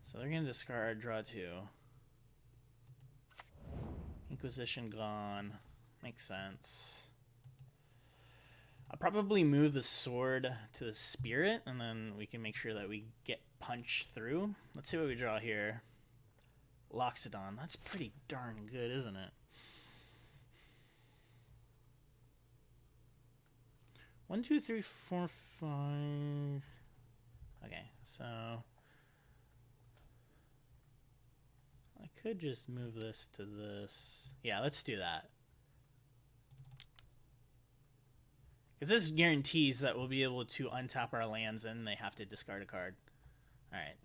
So they're going to discard, draw 2. Inquisition gone. Makes sense. I'll probably move the sword to the spirit, and then we can make sure that we get punched through. Let's see what we draw here. Loxodon. That's pretty darn good, isn't it? One, two, three, four, five. Okay, so I could just move this to this. Yeah, let's do that. Because this guarantees that we'll be able to untap our lands and they have to discard a card. Alright.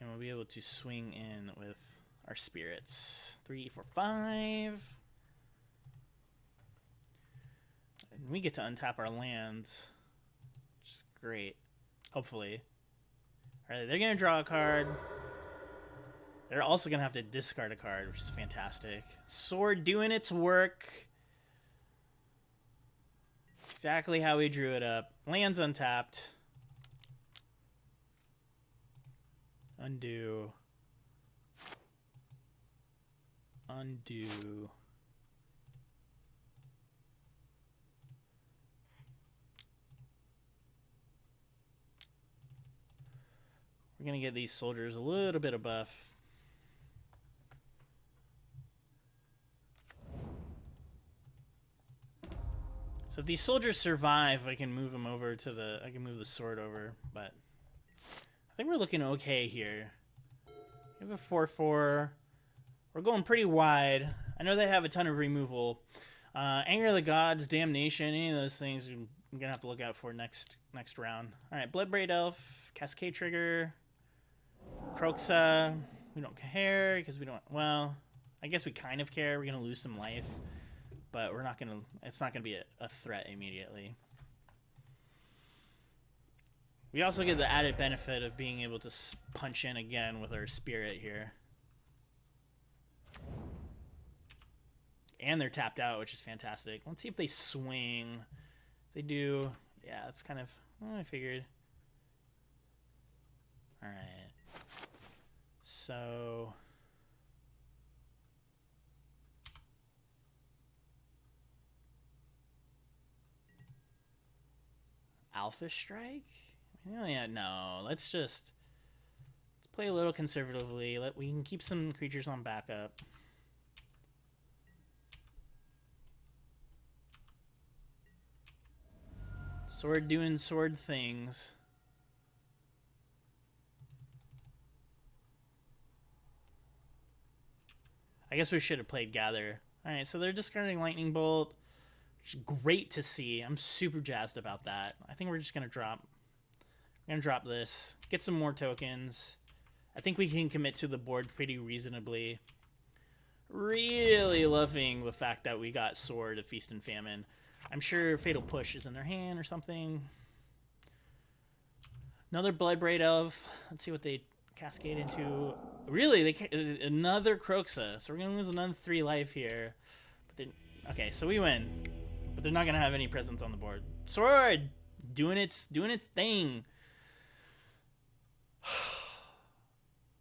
And we'll be able to swing in with our spirits. 3, 4, 5. And we get to untap our lands. Which is great. Hopefully. Alright, they're going to draw a card. They're also going to have to discard a card, which is fantastic. Sword doing its work. Exactly how we drew it up. Lands untapped. Undo. Undo. We're going to get these soldiers a little bit of buff. So if these soldiers survive, I can move them over to the... I can move the sword over, but... I think we're looking okay here. We have a 4-4. We're going pretty wide. I know they have a ton of removal. Anger of the Gods, Damnation, any of those things I'm going to have to look out for next round. Alright, Bloodbraid Elf, Cascade Trigger, Kroxa. We don't care because we don't... Well, I guess we kind of care. We're going to lose some life. But we're not going to... It's not going to be a threat immediately. We also get the added benefit of being able to punch in again with our spirit here. And they're tapped out, which is fantastic. Let's see if they swing. If they do... Yeah, that's kind of... I figured. Alright. So... Alpha Strike? Yeah, no. Let's play a little conservatively. We can keep some creatures on backup. Sword doing sword things. I guess we should have played Gather. Alright, so they're discarding Lightning Bolt. Which is great to see. I'm super jazzed about that. I think we're just going to drop... We're going to drop this. Get some more tokens. I think we can commit to the board pretty reasonably. Really loving the fact that we got Sword of Feast and Famine. I'm sure Fatal Push is in their hand or something. Another Bloodbraid Elf. Let's see what they cascade into. Really? Another Kroxa. So we're going to lose another 3 life here. But okay, so we win. But they're not going to have any presence on the board. Sword! Doing its thing.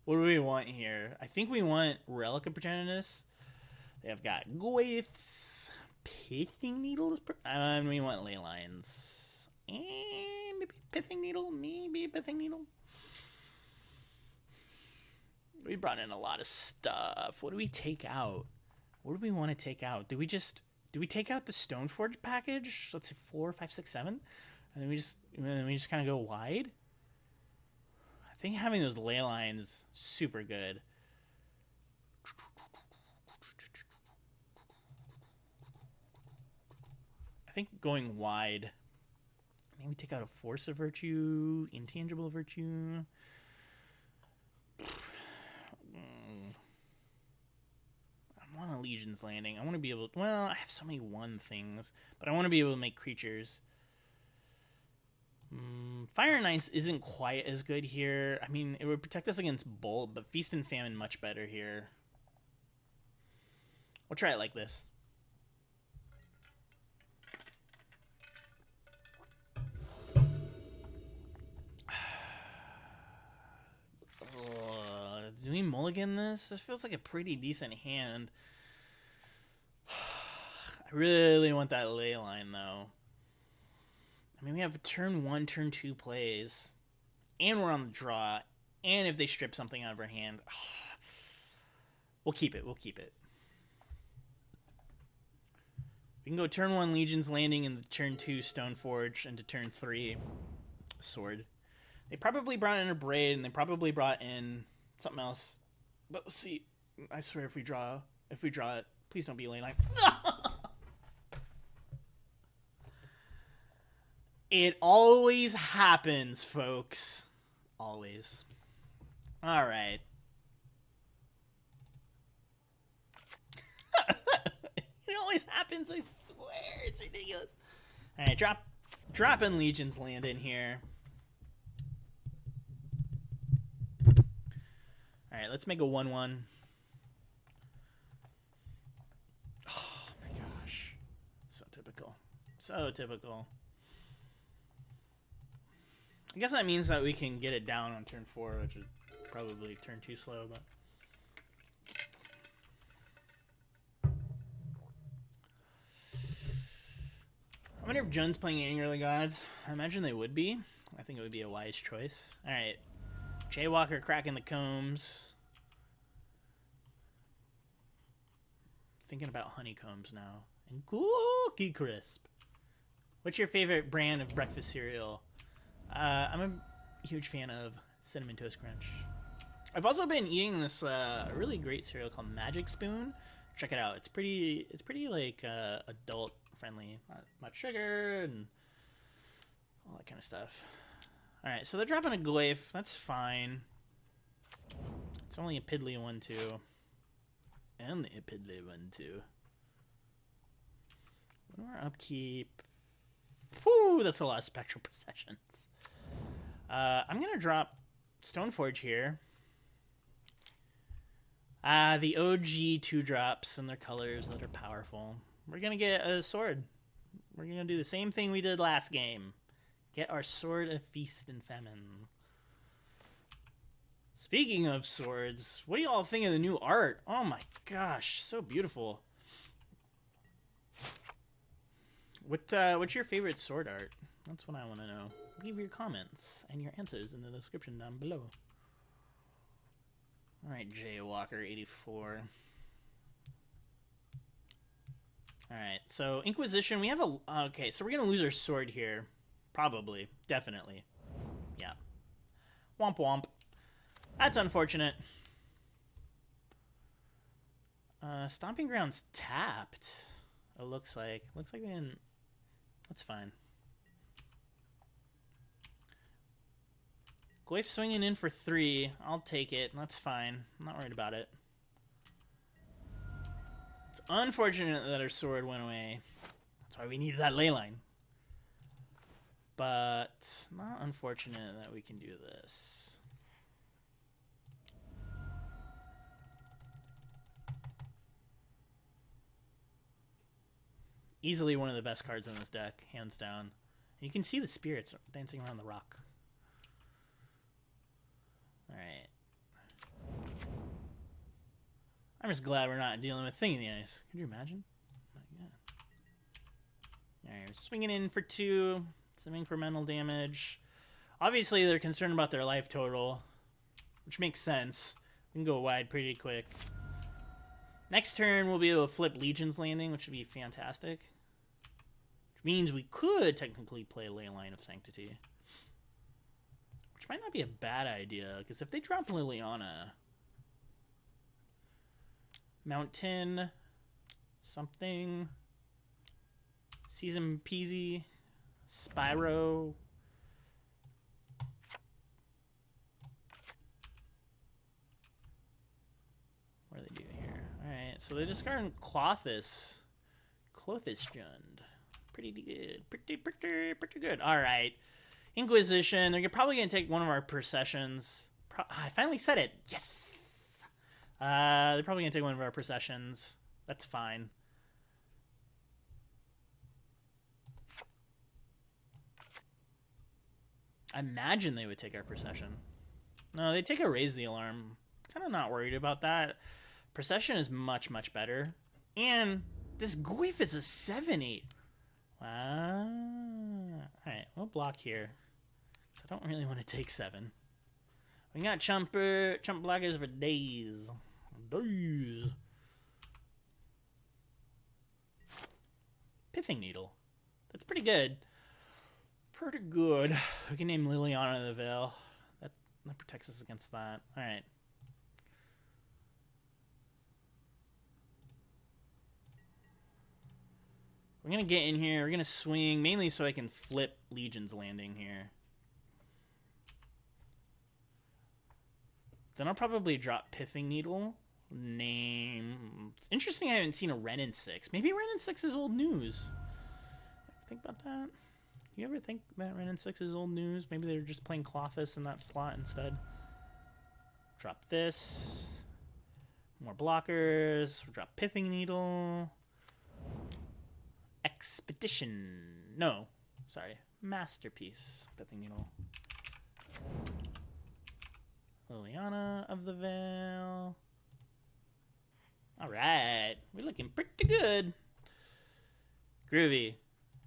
What do we want here? I think we want Relic of Progenitus. They have got Glyphs, Pithing Needle is... we want Ley Lines. And maybe Pithing Needle? Maybe Pithing Needle? We brought in a lot of stuff. What do we take out? What do we want to take out? Do we take out the Stoneforge package? Let's see, 4, 5, 6, 7, and then we just kind of go wide. I think having those ley lines super good. I think going wide. Maybe take out a Force of Virtue, Intangible Virtue. I want a Legion's Landing. I want to be able to, well, I have so many 1 things, but I want to be able to make creatures. Fire and Ice isn't quite as good here. I mean, it would protect us against Bolt, but Feast and Famine much better here. We'll try it like this. Do we mulligan this? This feels like a pretty decent hand. I really want that ley line, though. I mean, we have turn 1, turn 2 plays. And we're on the draw. And if they strip something out of our hand... we'll keep it. We'll keep it. We can go turn 1 Legion's Landing and the turn 2 Stoneforge into turn 3 Sword. They probably brought in a Braid, and they probably brought in something else. But we'll see. I swear if we draw it, please don't be a ley line. It always happens, folks. Always. All right. It always happens, I swear. It's ridiculous. All right, drop in Legion's Land in here. All right, let's make a 1/1. Oh my gosh. So typical. So typical. I guess that means that we can get it down on turn 4, which is probably turn 2 slow, but... I wonder if Jun's playing Angular Gods. I imagine they would be. I think it would be a wise choice. Alright. Jaywalker cracking the combs. Thinking about honeycombs now. And Cookie Crisp. What's your favorite brand of breakfast cereal? I'm a huge fan of Cinnamon Toast Crunch. I've also been eating this really great cereal called Magic Spoon. Check it out. It's pretty like adult friendly. Not much sugar and all that kind of stuff. All right, so they're dropping a Glyph. That's fine. It's only a piddly 1/2. And the piddly 1/2. One more upkeep. Whew, that's a lot of Spectral Processions. I'm going to drop Stoneforge here. The OG 2-drops and their colors that are powerful. We're going to get a sword. We're going to do the same thing we did last game. Get our Sword of Feast and Famine. Speaking of swords, what do you all think of the new art? Oh my gosh, so beautiful. What's your favorite sword art? That's what I want to know. Leave your comments and your answers in the description down below. Alright, Jaywalker 84. Alright, so Inquisition, we have a... Okay, so we're going to lose our sword here. Probably. Definitely. Yeah. Womp womp. That's unfortunate. Stomping Ground's tapped. It looks like. Looks like they didn't... That's fine. Glyph swinging in for 3. I'll take it. That's fine. I'm not worried about it. It's unfortunate that our sword went away. That's why we needed that ley line. But not unfortunate that we can do this. Easily one of the best cards in this deck, hands down. And you can see the spirits dancing around the rock. Alright. I'm just glad we're not dealing with Thing in the Ice. Could you imagine? Oh my god. Alright, swinging in for 2. Some incremental damage. Obviously, they're concerned about their life total, which makes sense. We can go wide pretty quick. Next turn, we'll be able to flip Legion's Landing, which would be fantastic. Which means we could technically play Leyline of Sanctity. Which might not be a bad idea, because if they drop Liliana... Mountain... Something... Season Peasy... Spyro... What do they do here? Alright, so they discard Clothis. Jund. Pretty good. Pretty good. Alright. Inquisition. They're probably going to take one of our processions. I finally said it. Yes! They're probably going to take one of our processions. That's fine. I imagine they would take our procession. No, they take a Raise the Alarm. Kind of not worried about that. Procession is much, much better. And this Goyf is a 7/8. Wow. Alright, we'll block here. I don't really want to take 7. We got chump blockers for days. Pithing Needle. That's pretty good. Pretty good. We can name Liliana the Veil. That protects us against that. Alright. We're going to get in here. We're going to swing, mainly so I can flip Legion's Landing here. Then I'll probably drop Pithing Needle. It's interesting I haven't seen a Ren in 6. Maybe Ren in 6 is old news. Think about that? You ever think that Ren in 6 is old news? Maybe they're just playing Clothis in that slot instead. Drop this. More blockers. We'll drop Pithing Needle. Expedition. No. Sorry. Masterpiece. Pithing Needle. Liliana of the Veil. Alright. We're looking pretty good. Groovy.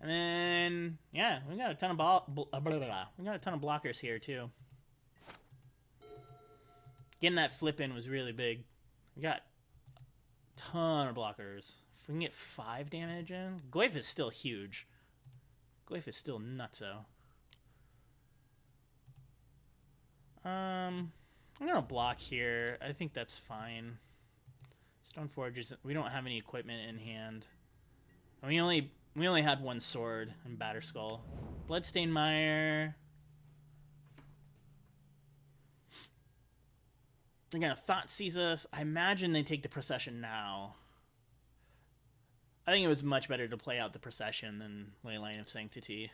And then, yeah, we got a ton of we got a ton of blockers here too. Getting that flip in was really big. We got a ton of blockers. If we can get 5 damage in, Goyf is still huge. Goyf is still nutso. I'm gonna block here. I think that's fine. Stoneforge is, we don't have any equipment in hand. We only had 1 sword and Batterskull. Bloodstained Mire. They're gonna Thought Seize us. I imagine they take the procession now. I think it was much better to play out the procession than Leyline of Sanctity.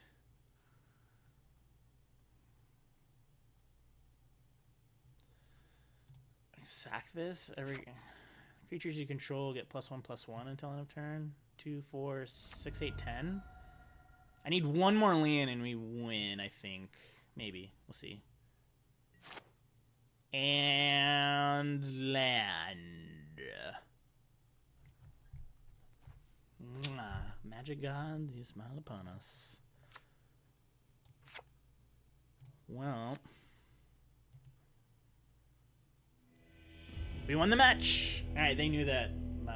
Sack this. Every creatures you control get +1/+1 until end of turn. 2, 4, 6, 8, 10. I need 1 more land and we win, I think. Maybe. We'll see. And land. Magic gods, you smile upon us. Well, we won the match. All right, they knew that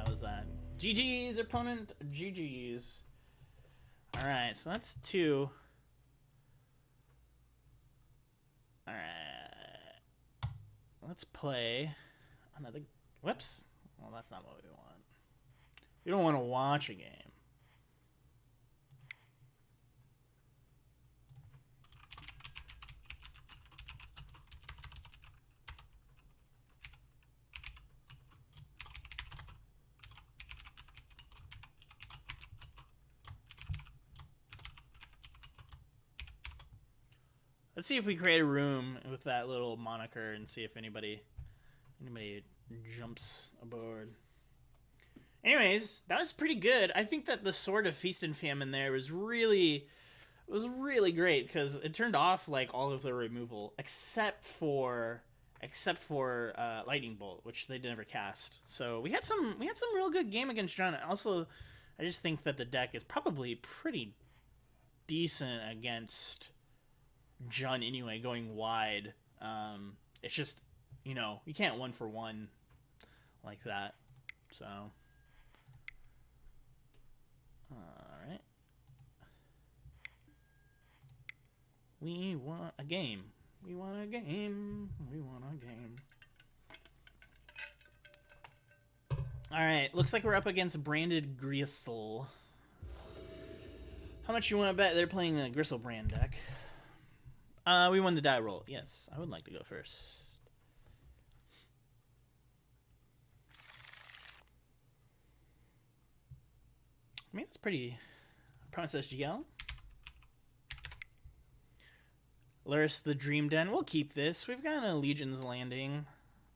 was that. GG's, opponent. GG's. All right, so that's 2. All right. Let's play another. Whoops. Well, that's not what we want. We don't want to watch a game. Let's see if we create a room with that little moniker and see if anybody jumps aboard. Anyways, that was pretty good. I think that the Sword of Feast and Famine there was really great because it turned off like all of the removal except for Lightning Bolt, which they never cast. So we had some real good game against John. Also, I just think that the deck is probably pretty decent against Jun anyway, going wide. It's just, you know, you can't 1-for-1 like that. So, alright. We want a game. We want a game. We want a game. Alright, looks like we're up against Branded Gristle. How much you want to bet they're playing a Gristle brand deck? We won the die roll. Yes, I would like to go first. I mean, it's pretty... Princess GL. Luris the Dream Den. We'll keep this. We've got a Legion's Landing.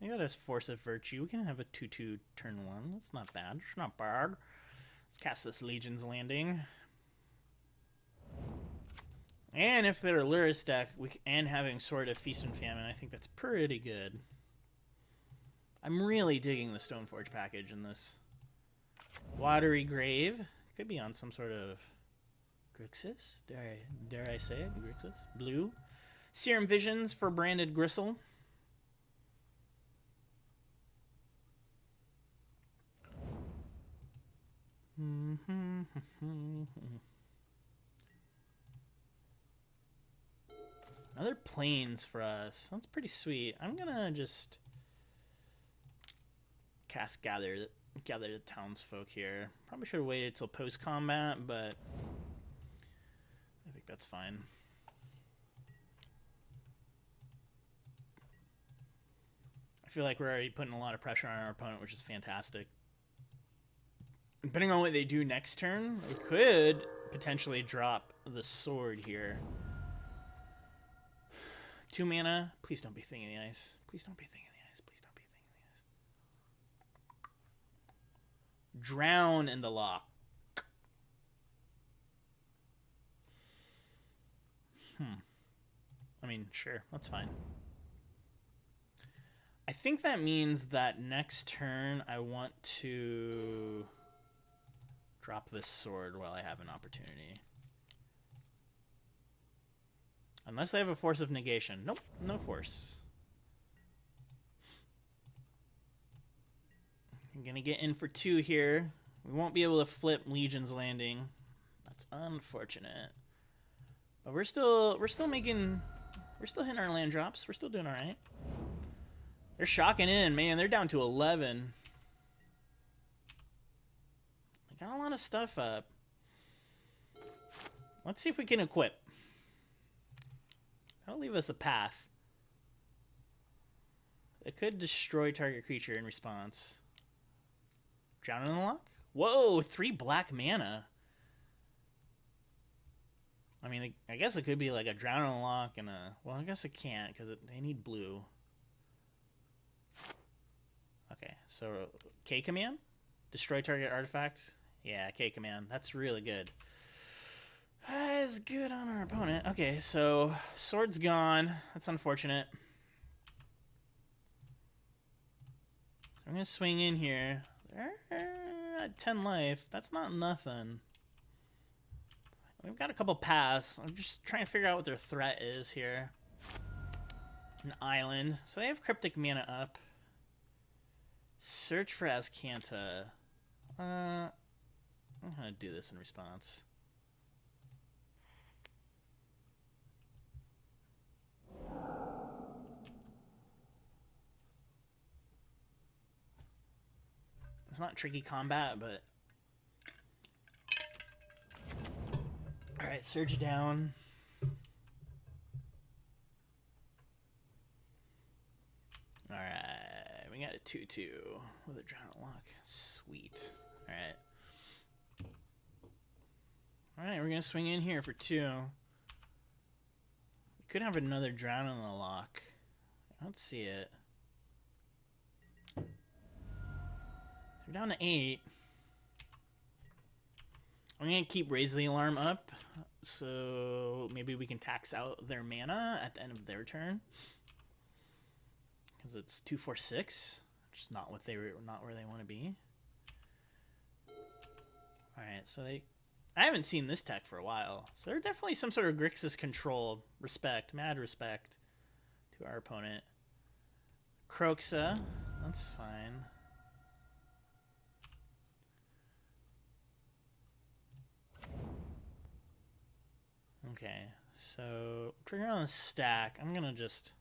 We got a Force of Virtue. We can have a 2/2 turn 1. That's not bad. It's not bad. Let's cast this Legion's Landing. And if they're a Luris deck, and having Sword of Feast and Famine, I think that's pretty good. I'm really digging the Stoneforge package in this. Watery Grave. Could be on some sort of Grixis. Dare I say it? Grixis. Blue. Serum Visions for Branded Gristle. Another planes for us. That's pretty sweet. I'm gonna just cast Gather the Townsfolk here. Probably should have waited till post combat, but I think that's fine. I feel like we're already putting a lot of pressure on our opponent, which is fantastic. Depending on what they do next turn, we could potentially drop the sword here. 2 mana. Please don't be Thing in the Ice. Please don't be Thing in the Ice. Please don't be Thing in the Ice. Drown in the Lock. I mean, sure. That's fine. I think that means that next turn I want to drop this sword while I have an opportunity. Unless I have a Force of Negation. Nope, no force. I'm gonna get in for 2 here. We won't be able to flip Legion's Landing. That's unfortunate. But we're still hitting our land drops. We're still doing alright. They're shocking in, man. They're down to 11. They got a lot of stuff up. Let's see if we can equip. That'll leave us a path. It could destroy target creature in response. Drown in the Lock? Whoa, 3 black mana. I mean, I guess it could be like a Drown in the Lock and a... Well, I guess it can't because they need blue. Okay, so K command? Destroy target artifact? Yeah, K command. That's really good. That is good on our opponent. Okay, so sword's gone. That's unfortunate. So I'm going to swing in here. They're at 10 life. That's not nothing. We've got a couple paths. I'm just trying to figure out what their threat is here. An island. So they have Cryptic Mana up. Search for Azcanta. I'm going to do this in response. It's not tricky combat, but... Alright, Surge down. Alright, we got a 2/2 with a Drown Lock. Sweet. Alright. Alright, we're going to swing in here for 2. We could have another Drown in the Lock. I don't see it. We're down to 8. I'm going to keep Raise the Alarm up, so maybe we can tax out their mana at the end of their turn. Because it's 2/4/6, which is not where they want to be. Alright, so I haven't seen this tech for a while. So they're definitely some sort of Grixis control. Respect. Mad respect to our opponent. Croxa. That's fine. Okay, so trigger on the stack. I'm gonna just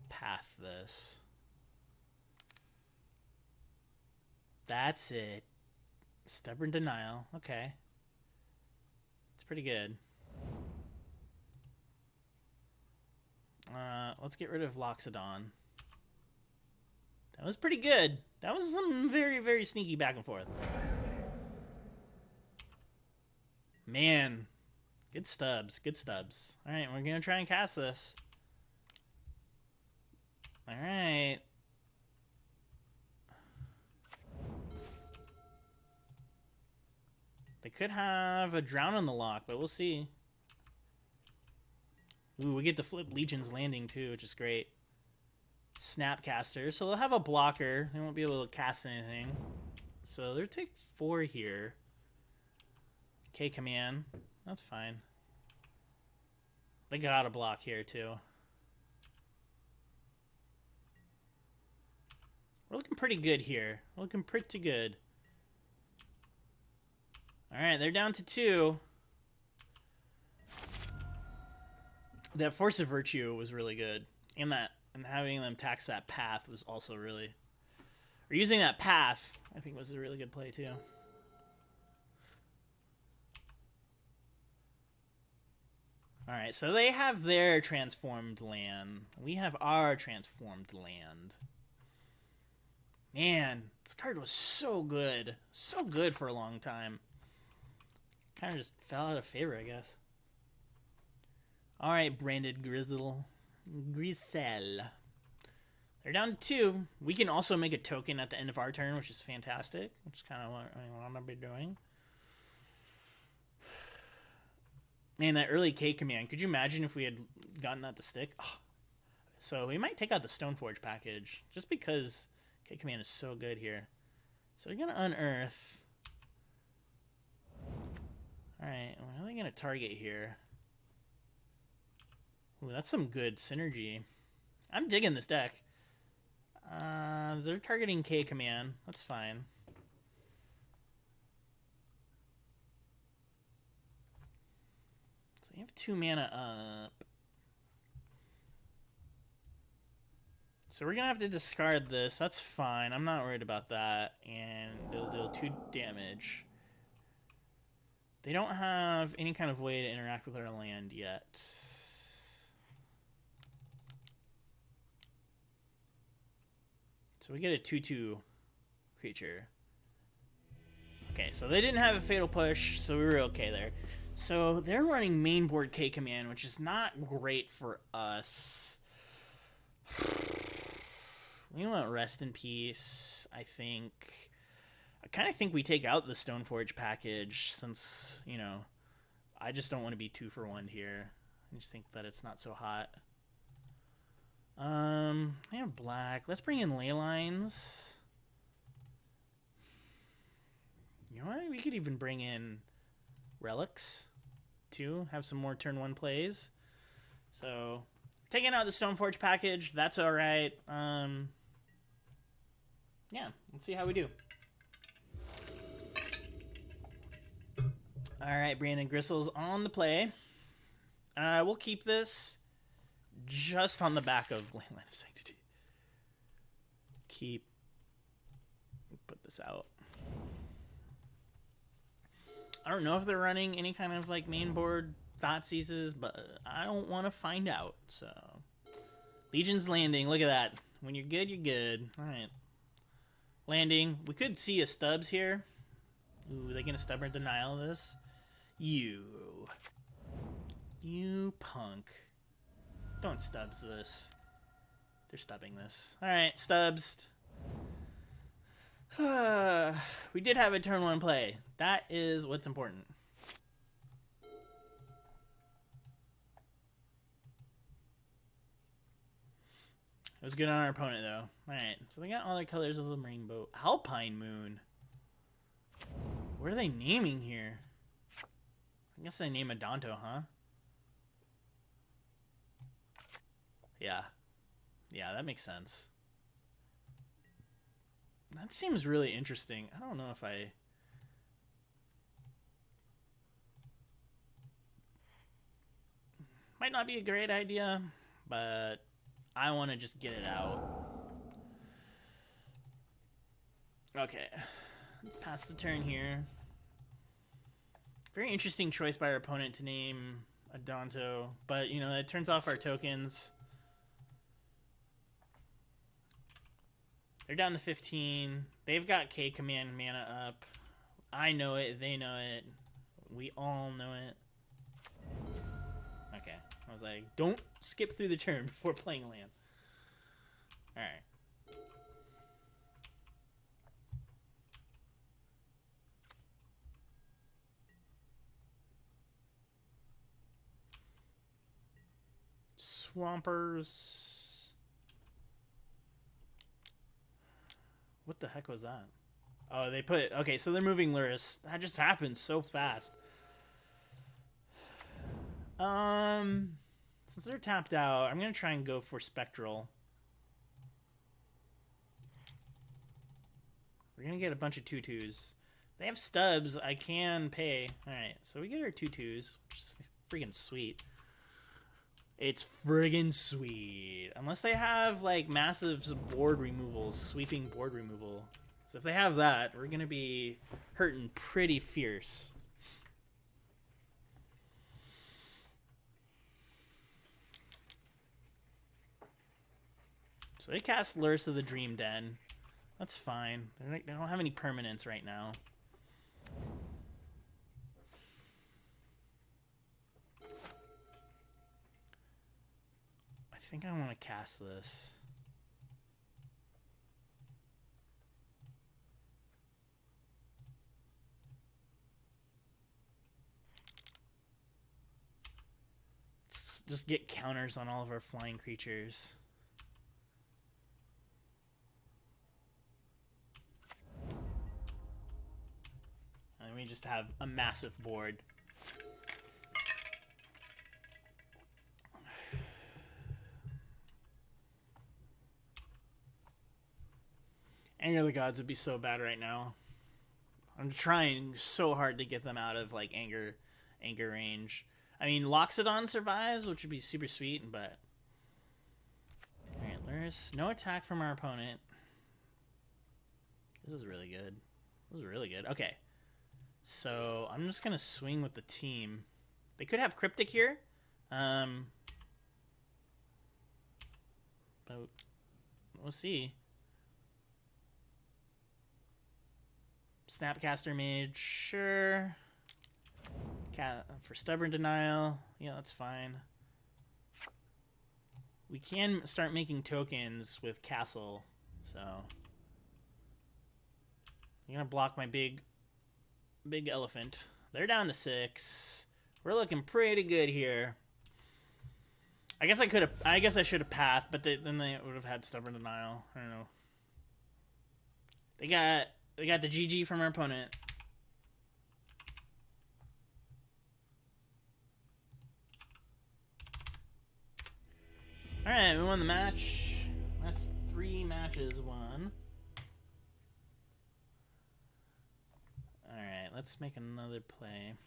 path this. That's it. Stubborn denial. Okay. It's pretty good. Let's get rid of Loxodon. That was pretty good. That was some very, very sneaky back and forth. Man. Good stubs. Good stubs. Alright, we're going to try and cast this. Alright. They could have a Drown on the lock, but we'll see. Ooh, we get the flip Legion's Landing too, which is great. Snapcaster, so they'll have a blocker. They won't be able to cast anything. So they'll take 4 here. K command. That's fine. They got a block here too. We're looking pretty good here. We're looking pretty good. Alright, they're down to 2. That Force of Virtue was really good. And having them tax that path was also really... Or using that path, I think, was a really good play too. Alright, so they have their transformed land. We have our transformed land. Man, this card was so good. So good for a long time. Kind of just fell out of favor, I guess. Alright, Branded Grisel. They're down to 2. We can also make a token at the end of our turn, which is fantastic. Which is kind of what I'm going to be doing. Man, that early K command. Could you imagine if we had gotten that to stick? Oh. So we might take out the Stoneforge package. Just because K command is so good here. So we're going to unearth. Alright, what are they going to target here? Ooh, that's some good synergy. I'm digging this deck. They're targeting K command. That's fine. So you have 2 mana up. So we're going to have to discard this. That's fine. I'm not worried about that. And they'll deal 2 damage. They don't have any kind of way to interact with our land yet. So we get a 2/2 creature. Okay, so they didn't have a Fatal Push, so we were okay there. So they're running main board K command, which is not great for us. We want Rest in Peace, I think. I kind of think we take out the Stoneforge package since, you know, I just don't want to be 2 for 1 here. I just think that it's not so hot. I have black. Let's bring in ley lines. You know what? We could even bring in relics too. Have some more turn 1 plays. So taking out the Stoneforge package, that's all right. Yeah, let's see how we do. All right, Brandon Gristle's on the play. We'll keep this just on the back of Land of Sanctity. Put this out. I don't know if they're running any kind of like main board Thoughtseizes, but I don't want to find out. So Legion's Landing. Look at that. When you're good, you're good. All right. Landing. We could see a Stubbs here. Ooh, they gonna stubborn denial this? You punk. Don't Stubbs this. They're stubbing this. Alright, Stubbs. We did have a turn 1 play. That is what's important. It was good on our opponent, though. Alright, so they got all the colors of the rainbow. Alpine Moon. What are they naming here? I guess they name a Danto, huh? Yeah. Yeah, that makes sense. That seems really interesting. I don't know if I... Might not be a great idea, but I want to just get it out. Okay. Let's pass the turn here. Very interesting choice by our opponent to name a Danto, but, you know, it turns off our tokens. They're down to 15. They've got K command mana up. I know it. They know it. We all know it. Okay. I was like, don't skip through the turn before playing a land. Alright. Swampers. What the heck was that? Oh, they put... Okay, so they're moving Luris. That just happens so fast. Since they're tapped out, I'm going to try and go for Spectral. We're going to get a bunch of 2/2s. If they have stubs, I can pay. Alright, so we get our 2/2s, which is freaking sweet. It's friggin' sweet. Unless they have, like, massive board removals, sweeping board removal. So if they have that, we're going to be hurting pretty fierce. So they cast Lurrus of the Dream Den. That's fine. They don't have any permanents right now. I think I want to cast this. Let's just get counters on all of our flying creatures. And we just have a massive board. Anger of the Gods would be so bad right now. I'm trying so hard to get them out of, like, anger range. I mean, Loxodon survives, which would be super sweet, but... Alright, there's no attack from our opponent. This is really good. This is really good. Okay. So, I'm just going to swing with the team. They could have Cryptic here. But we'll see. Snapcaster Mage, sure. For Stubborn Denial, yeah, that's fine. We can start making tokens with Castle, so... I'm gonna block my big elephant. They're down to 6. We're looking pretty good here. I guess I should have pathed, but then they would have had Stubborn Denial. I don't know. They got the GG from our opponent. Alright, we won the match. That's 3 matches won. Alright, let's make another play.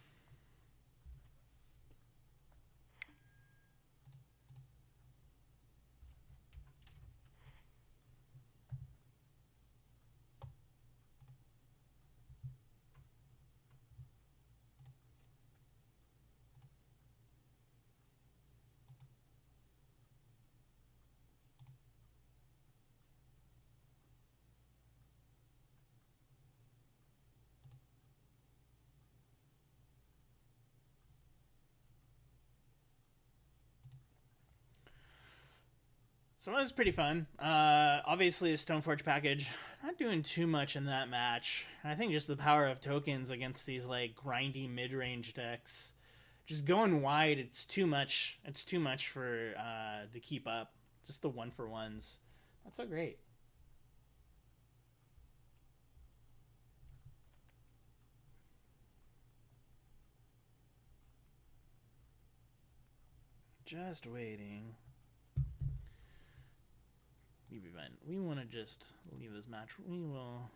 So that was pretty fun. Obviously, the Stoneforge package, not doing too much in that match. I think just the power of tokens against these, like, grindy mid-range decks. Just going wide, it's too much. It's too much for to keep up. Just the 1-for-1s. Not so great. Just waiting. You'll be fine. We want to just leave this match. We will.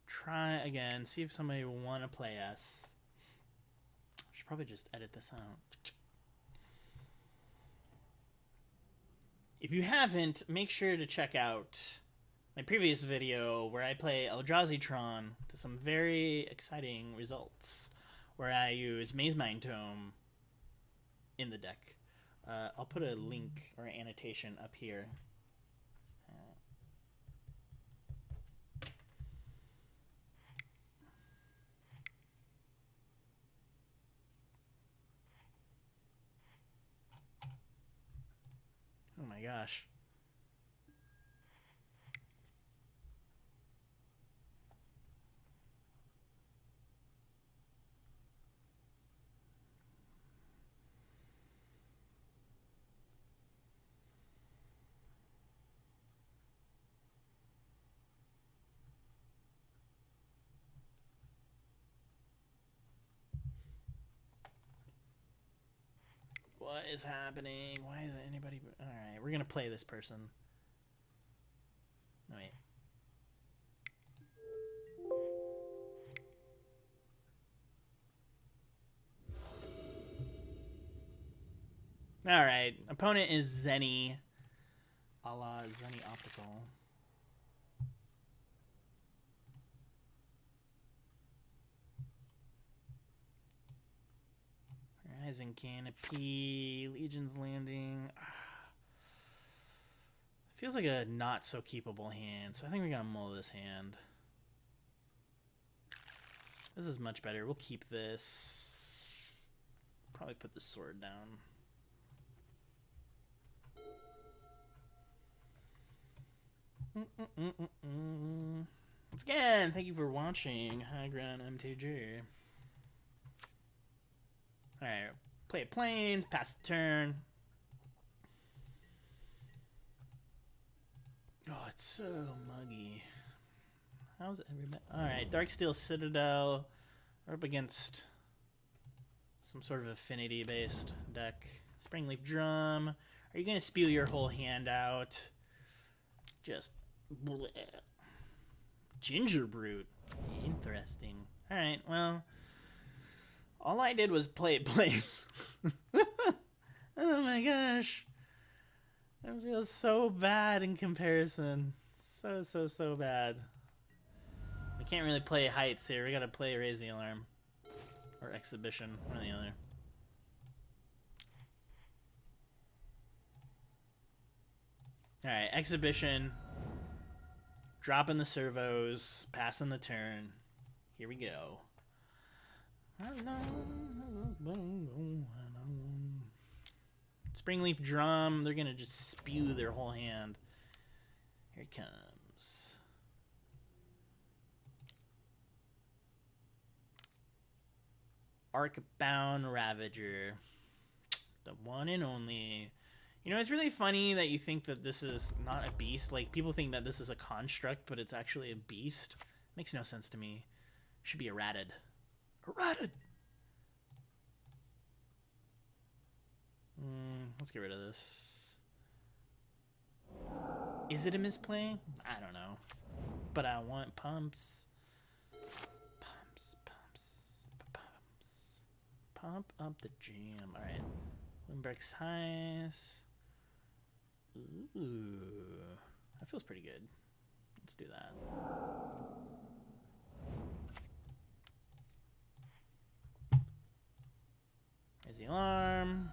Try again. See if somebody will want to play us. Should probably just edit this out. If you haven't, make sure to check out my previous video where I play Eldrazi-tron to some very exciting results, where I use Maze Mind Tome in the deck. I'll put a link or annotation up here. Oh my gosh. What is happening? Why isn't anybody... Alright, we're gonna play this person. No, wait. Alright, opponent is Zenny. A la Zenny Optical. Rising Canopy, Legion's Landing. Feels like a not so keepable hand, so I think we're gonna mull this hand. This is much better. We'll keep this. Probably put the sword down. Once again, thank you for watching High Ground MTG. Alright, play planes, pass the turn. Oh, it's so muggy. How's everybody? Alright, Darksteel Citadel. We're up against some sort of affinity-based deck. Springleaf Drum. Are you going to spew your whole hand out? Just... bleh. Ginger Brute. Interesting. Alright, well... all I did was play planes. Oh my gosh. That feels so bad in comparison. So bad. We can't really play heights here. We gotta play Raise the Alarm. Or Exhibition, one or the other. Alright, Exhibition. Dropping the servos. Passing the turn. Here we go. Springleaf Drum. They're gonna just spew their whole hand. Here it comes. Arcbound Ravager. The one and only. You know, it's really funny that you think that this is not a beast. Like, people think that this is a construct, but it's actually a beast. Makes no sense to me. Should be errated. Errated! Let's get rid of this. Is it a misplay? I don't know. But I want pumps. Pumps. Pump up the jam. Alright. Limbrick's Heist. Ooh. That feels pretty good. Let's do that. Raise the Alarm.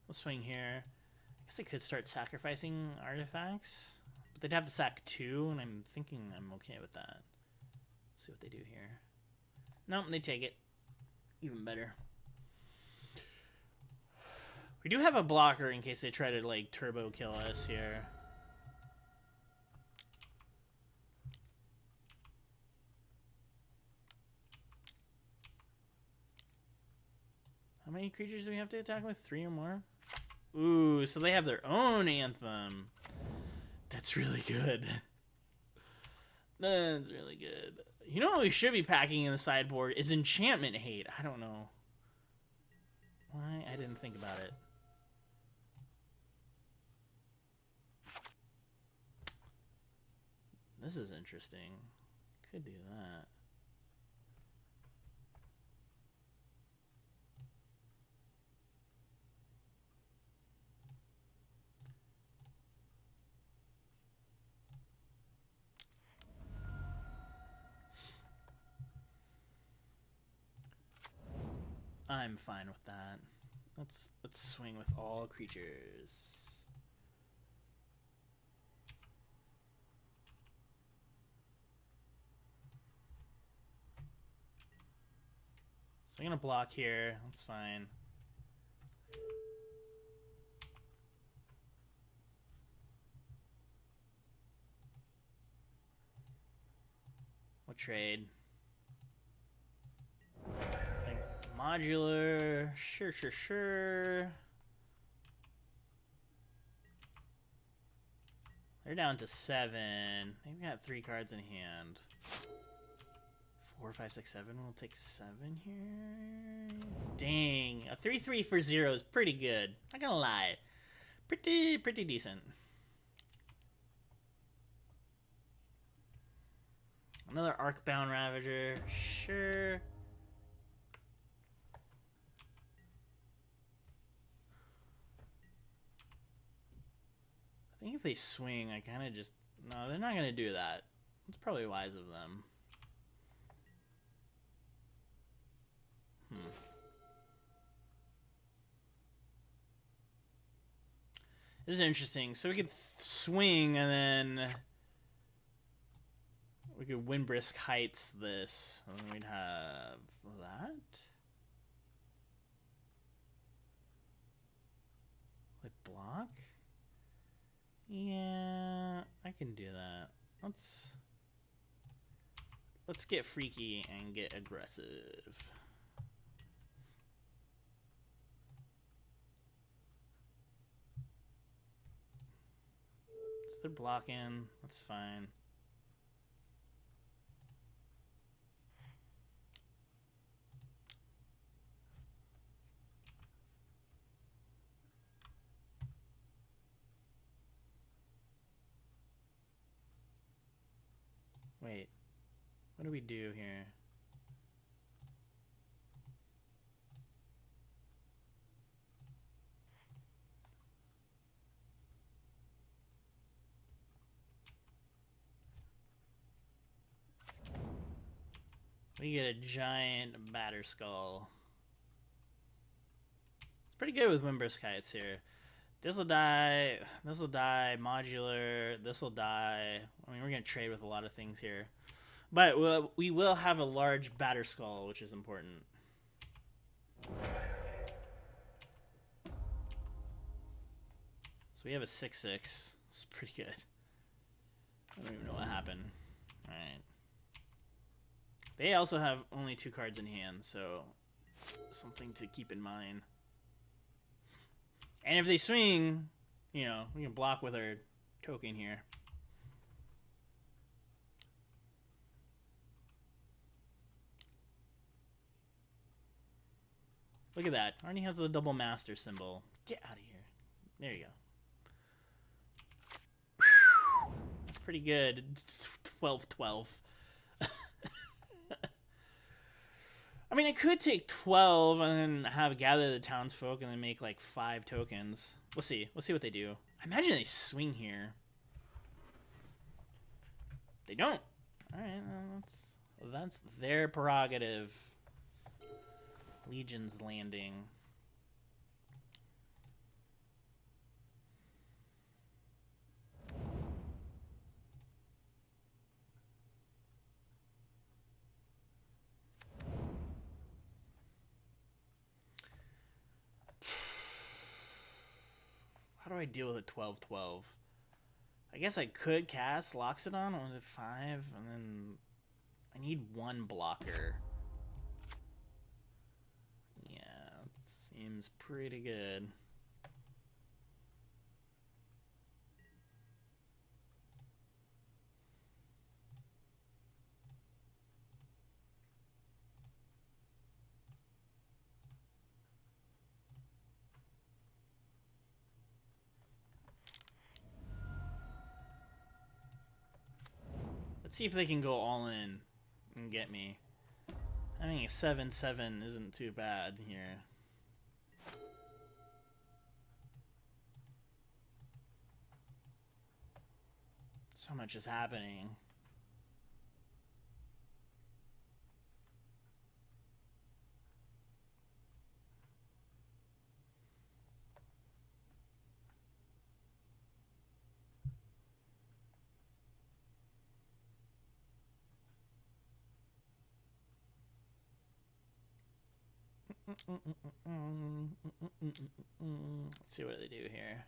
We'll swing here. I guess I could start sacrificing artifacts, but they'd have to sack 2, and I'm thinking I'm okay with that. See what they do here. Nope, they take it. Even better. We do have a blocker in case they try to, like, turbo kill us here. How many many creatures do we have to attack with? 3 or more? Ooh, so they have their own anthem. That's really good. That's really good. You know what we should be packing in the sideboard is enchantment hate. I don't know why I didn't think about it. This is interesting. Could do that. I'm fine with that. Let's swing with all creatures. So I'm gonna block here. That's fine. We'll trade. Modular, sure. They're down to 7. They've got 3 cards in hand. 4, 5, 6, 7. We'll take 7 here. Dang, a 3/3 for 0 is pretty good. Not gonna lie, pretty decent. Another Arcbound Ravager, sure. I think if they swing, I kind of just... No, they're not going to do that. It's probably wise of them. This is interesting. So we could swing, and then... we could Windbrisk Heights this. And then we'd have that. Like block? Yeah, I can do that. Let's get freaky and get aggressive. So they're blocking. That's fine. Wait, what do we do here? We get a giant Batterskull. It's pretty good with Windbrisk Heights here. This'll die, modular, this'll die. I mean, we're going to trade with a lot of things here. But we will have a large Batterskull, which is important. So we have a 6/6. It's pretty good. I don't even know what happened. Alright. They also have only 2 cards in hand, so something to keep in mind. And if they swing, you know, we can block with our token here. Look at that. Arnie has the double master symbol. Get out of here. There you go. That's pretty good. 12/12. I mean, I could take 12 and then have gather the townsfolk and then make like 5 tokens. We'll see. We'll see what they do. I imagine they swing here. They don't. All right, that's their prerogative. Legion's Landing. How do I deal with a 12/12? I guess I could cast Loxodon on 5, and then I need 1 blocker. Yeah, Seems pretty good. Let's see if they can go all in and get me. I think a 7-7 isn't too bad here. So much is happening. Let's see what they do here.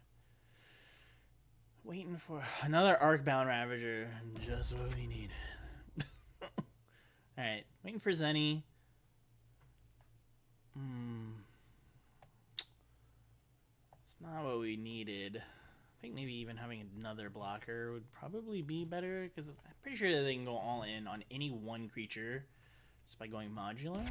Waiting for another Arcbound Ravager. Just what we need. Alright, waiting for Zenny. It's not what we needed. I think maybe even having another blocker would probably be better, because I'm pretty sure that they can go all in on any one creature just by going modular.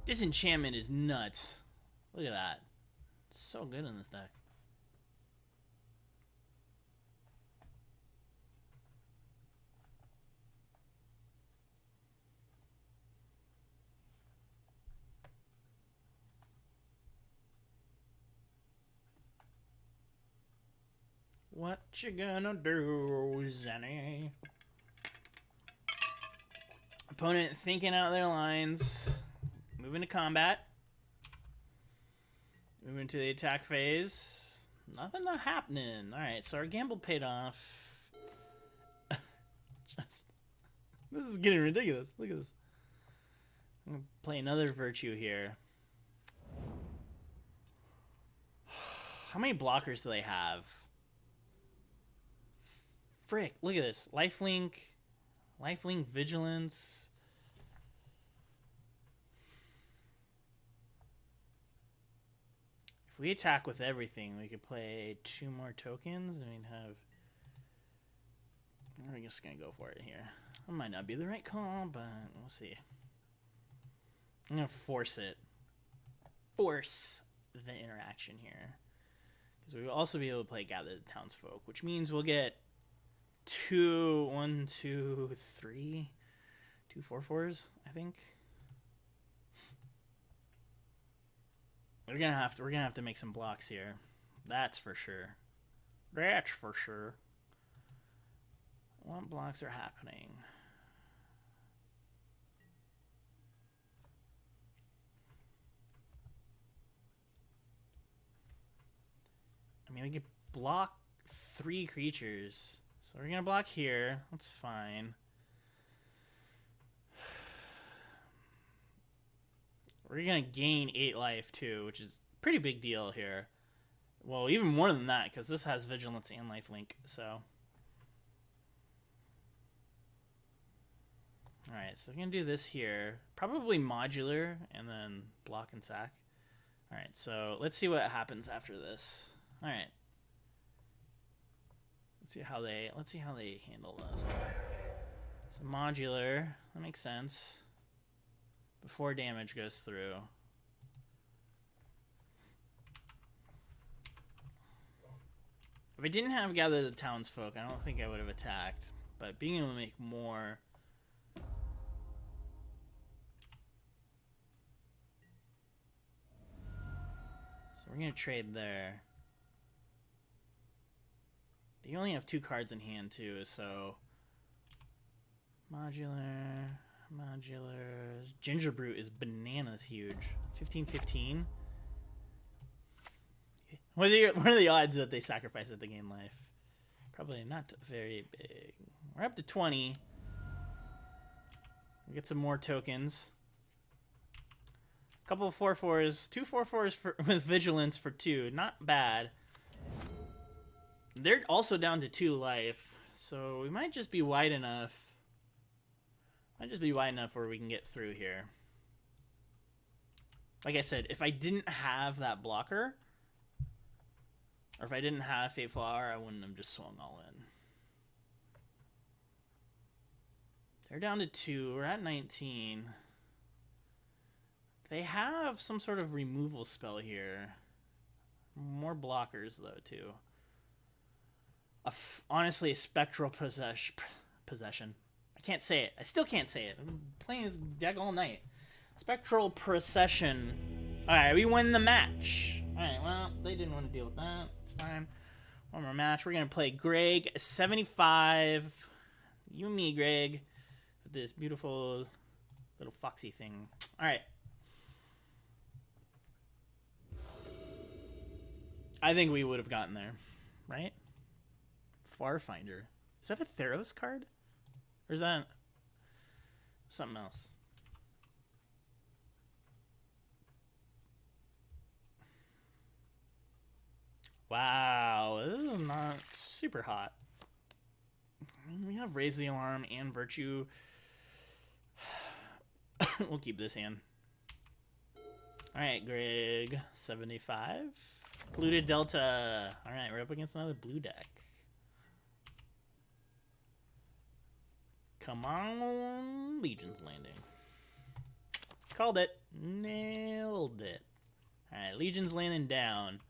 Disenchantment is nuts. Look at that. It's so good in this deck. What you gonna do, Zenny? Opponent thinking out their lines. Moving to combat. Moving to the attack phase. Nothing happening. Alright, so our gamble paid off. This is getting ridiculous. Look at this. I'm going to play another Virtue here. How many blockers do they have? Frick, look at this. Lifelink, Vigilance. If we attack with everything, we could play 2 more tokens and we'd have... We're just going to go for it here. That might not be the right call, but we'll see. I'm going to force it. Force the interaction here. Because we will also be able to play Gather the Townsfolk, which means we'll get 2 4/4s, I think. We're gonna have to make some blocks here. That's for sure. That's for sure. What blocks are happening? I mean, we could block 3 creatures. So we're gonna block here. That's fine. We're gonna gain 8 life too, which is a pretty big deal here. Well, even more than that, because this has Vigilance and Lifelink, so. Alright, so we're gonna do this here. Probably modular, and then block and sack. Alright, so let's see what happens after this. Alright. Let's see how they handle this. So modular, that makes sense. Before damage goes through. If I didn't have Gather the Townsfolk, I don't think I would have attacked. But being able to make more... So we're going to trade there. They only have 2 cards in hand too, so... Modular... Ginger Brute is bananas huge. 15/15. What are the odds that they sacrifice it to gain life? Probably not very big. We're up to 20. We get some more tokens. A couple of 4/4s. 2 4/4s with Vigilance for 2. Not bad. They're also down to 2 life. So we might just be wide enough Might just be wide enough where we can get through here. Like I said, if I didn't have that blocker, or if I didn't have Fate Flower, I wouldn't have just swung all in. They're down to 2. We're at 19. They have some sort of removal spell here. More blockers, though, too. Honestly, a Spectral Possession. I can't say it. I still can't say it. I've been playing this deck all night. Spectral Procession. Alright, we win the match. Alright, well, they didn't want to deal with that. It's fine. One more match. We're going to play Greg, 75. You and me, Greg. With this beautiful little foxy thing. Alright. I think we would have gotten there. Right? Farfinder. Is that a Theros card? Or is that something else? Wow, this is not super hot. We have Raise the Alarm and Virtue. We'll keep this hand. Alright, Greg, 75. Polluted Delta. Alright, we're up against another blue deck. Come on, Legion's Landing. Called it. Nailed it. Alright, Legion's Landing down.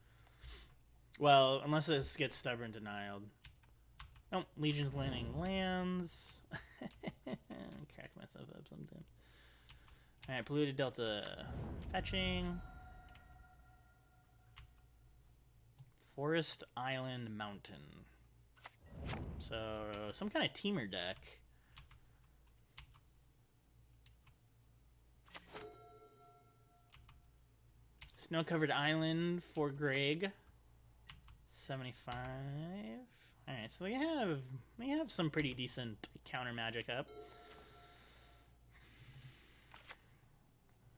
Well, unless this gets Stubborn Denied. Nope, Legion's Landing lands. Crack myself up sometimes. Alright, Polluted Delta fetching. Forest Island Mountain. So, some kind of teamer deck. Snow-covered island for Greg. 75. Alright, so they have some pretty decent counter magic up.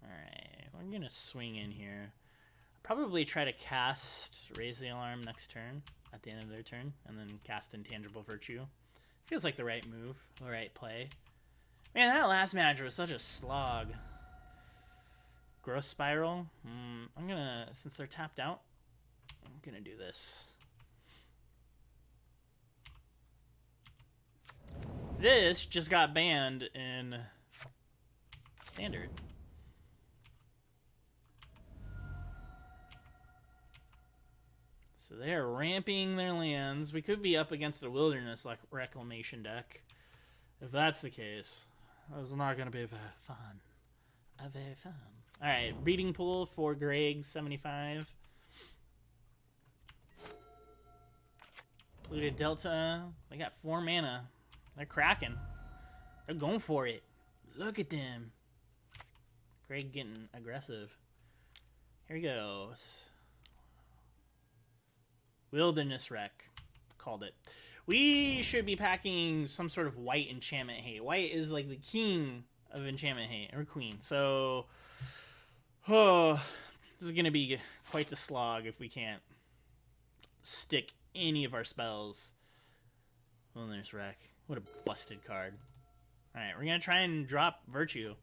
Alright, we're gonna swing in here. Probably try to cast Raise the Alarm next turn, at the end of their turn, and then cast Intangible Virtue. Feels like the right move, the right play. Man, that last match was such a slog. Growth Spiral. I'm gonna, since they're tapped out, I'm gonna do this. This just got banned in Standard. So they're ramping their lands. We could be up against a Wilderness like Reclamation deck. If that's the case, it's not going to be very fun. Very fun. Alright, Breeding Pool for Greg, 75. Polluted Delta. They got 4 mana. They're cracking. They're going for it. Look at them. Greg getting aggressive. Here he goes. Wilderness Wreck. Called it. We should be packing some sort of white enchantment hate. White is like the king of enchantment hate, or queen. So, this is going to be quite the slog if we can't stick any of our spells. Wilderness Wreck. What a busted card. Alright, we're going to try and drop Virtue.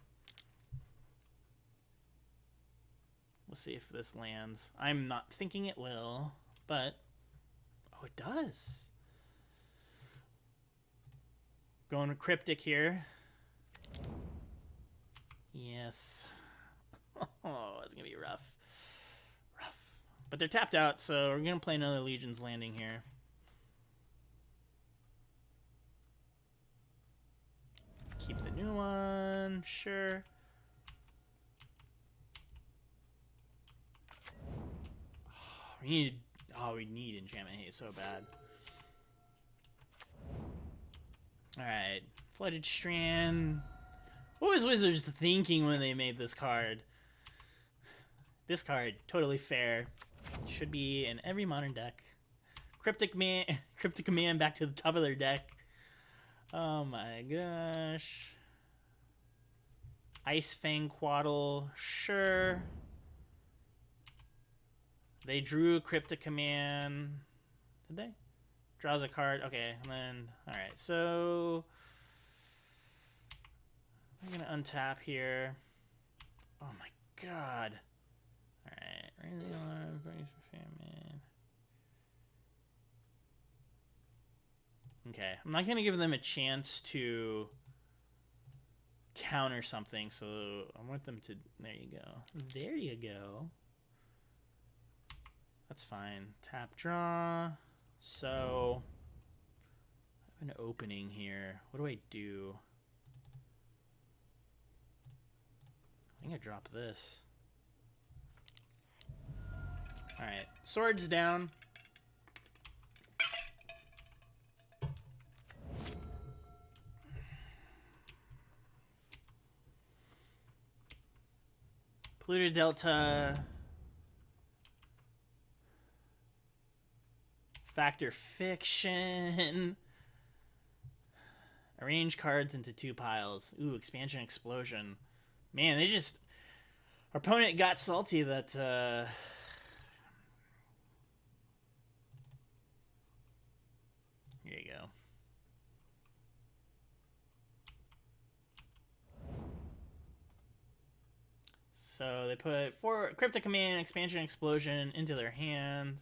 We'll see if this lands. I'm not thinking it will, but... Oh, it does. Going to Cryptic here. Yes. Oh, it's going to be rough. Rough. But they're tapped out, so we're going to play another Legion's Landing here. Keep the new one, sure. We need Enchantment Hate so bad. Alright, Flooded Strand. What was Wizards thinking when they made this card? This card, totally fair. Should be in every modern deck. Cryptic Command back to the top of their deck. Oh my gosh. Ice Fang Quaddle, sure. They drew Cryptic Command. Did they? Draws a card. Okay, and then... Alright, so... untap here. Oh my god. Alright. Raise the alarm, brace for famine. Okay. I'm not going to give them a chance to counter something, so I want them to... There you go. There you go. That's fine. Tap draw. So... I have an opening here. What do I do? I think I drop this. Alright. Swords down. Polluted Delta. Factor Fiction. Arrange cards into 2 piles. Ooh, Expansion Explosion. Man, they just... Our opponent got salty that... Here you go. So they put 4 Cryptic Command, Expansion Explosion into their hand.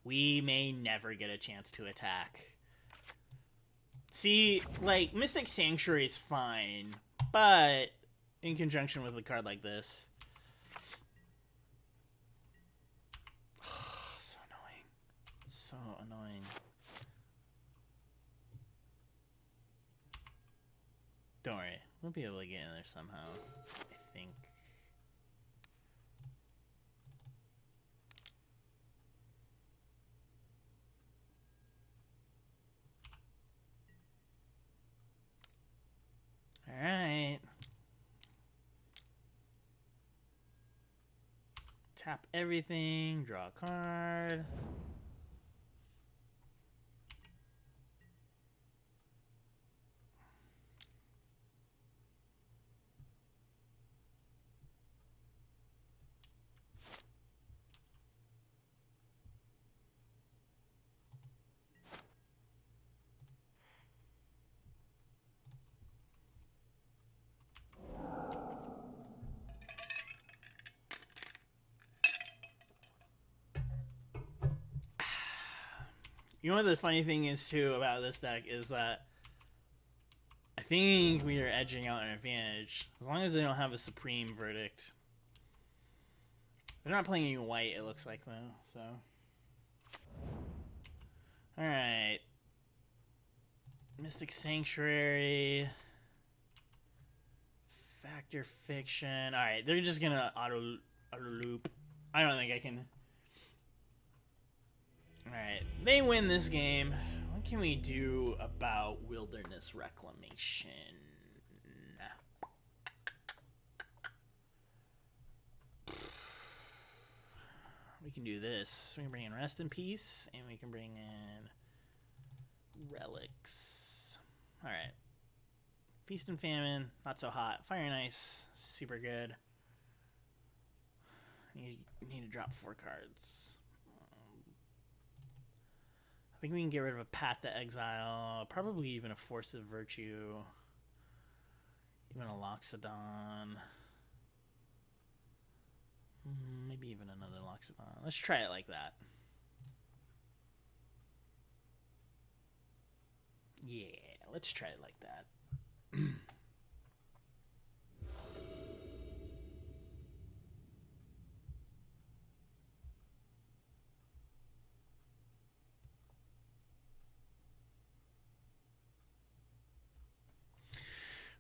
We may never get a chance to attack. See, like, Mystic Sanctuary is fine, but in conjunction with a card like this... So annoying. So annoying. Don't worry. We'll be able to get in there somehow, I think. Alright. Tap everything, draw a card. You know what the funny thing is, too, about this deck is that I think we are edging out an advantage. As long as they don't have a Supreme Verdict. They're not playing any white, it looks like, though, so... Alright. Mystic Sanctuary. Factor Fiction. Alright, they're just gonna auto loop. I don't think I can... Alright, they win this game. What can we do about Wilderness Reclamation? We can do this. We can bring in Rest in Peace, and we can bring in Relics. Alright. Feast and Famine, not so hot. Fire and Ice, super good. You need to drop 4 cards. I think we can get rid of a Path to Exile, probably even a Force of Virtue, even a Loxodon, maybe even another Loxodon. Let's try it like that. Yeah, let's try it like that.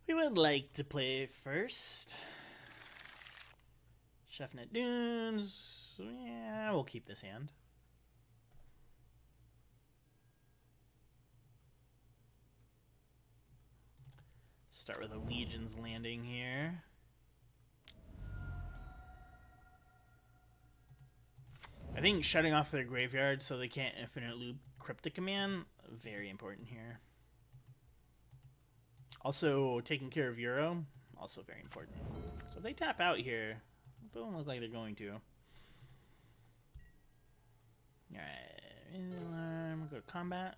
We would like to play first. Chefnet Dunes. Yeah, we'll keep this hand. Start with a Legion's Landing here. I think shutting off their graveyard so they can't infinite loop Cryptic Command, very important here. Also, taking care of Euro, also very important. So if they tap out here, it doesn't look like they're going to. Alright, alarm, go to combat.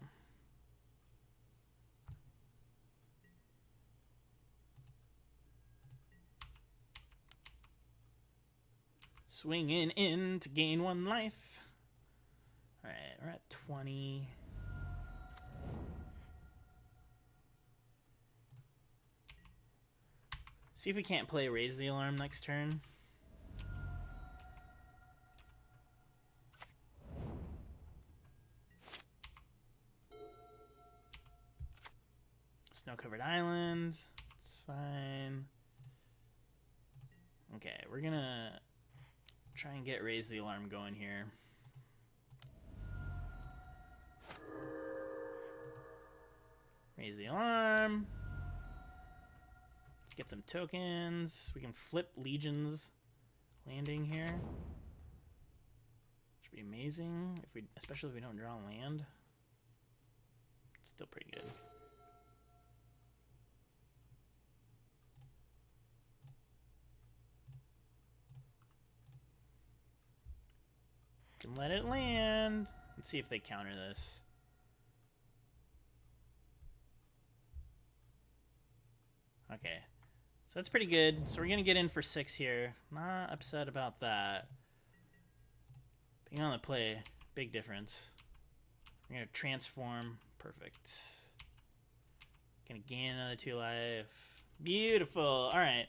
Swinging in to gain 1 life. Alright, we're at 20. See if we can't play Raise the Alarm next turn. Snow-covered island. It's fine. Okay, we're gonna try and get Raise the Alarm going here. Raise the Alarm. Let's get some tokens. We can flip Legion's landing here. Should be amazing if we, especially if we don't draw land. It's still pretty good. Can let it land. Let's see if they counter this. Okay, so that's pretty good. So we're gonna get in for 6 here. Not upset about that. Being on the play, big difference. We're gonna transform. Perfect. Gonna gain another 2 life. Beautiful. All right.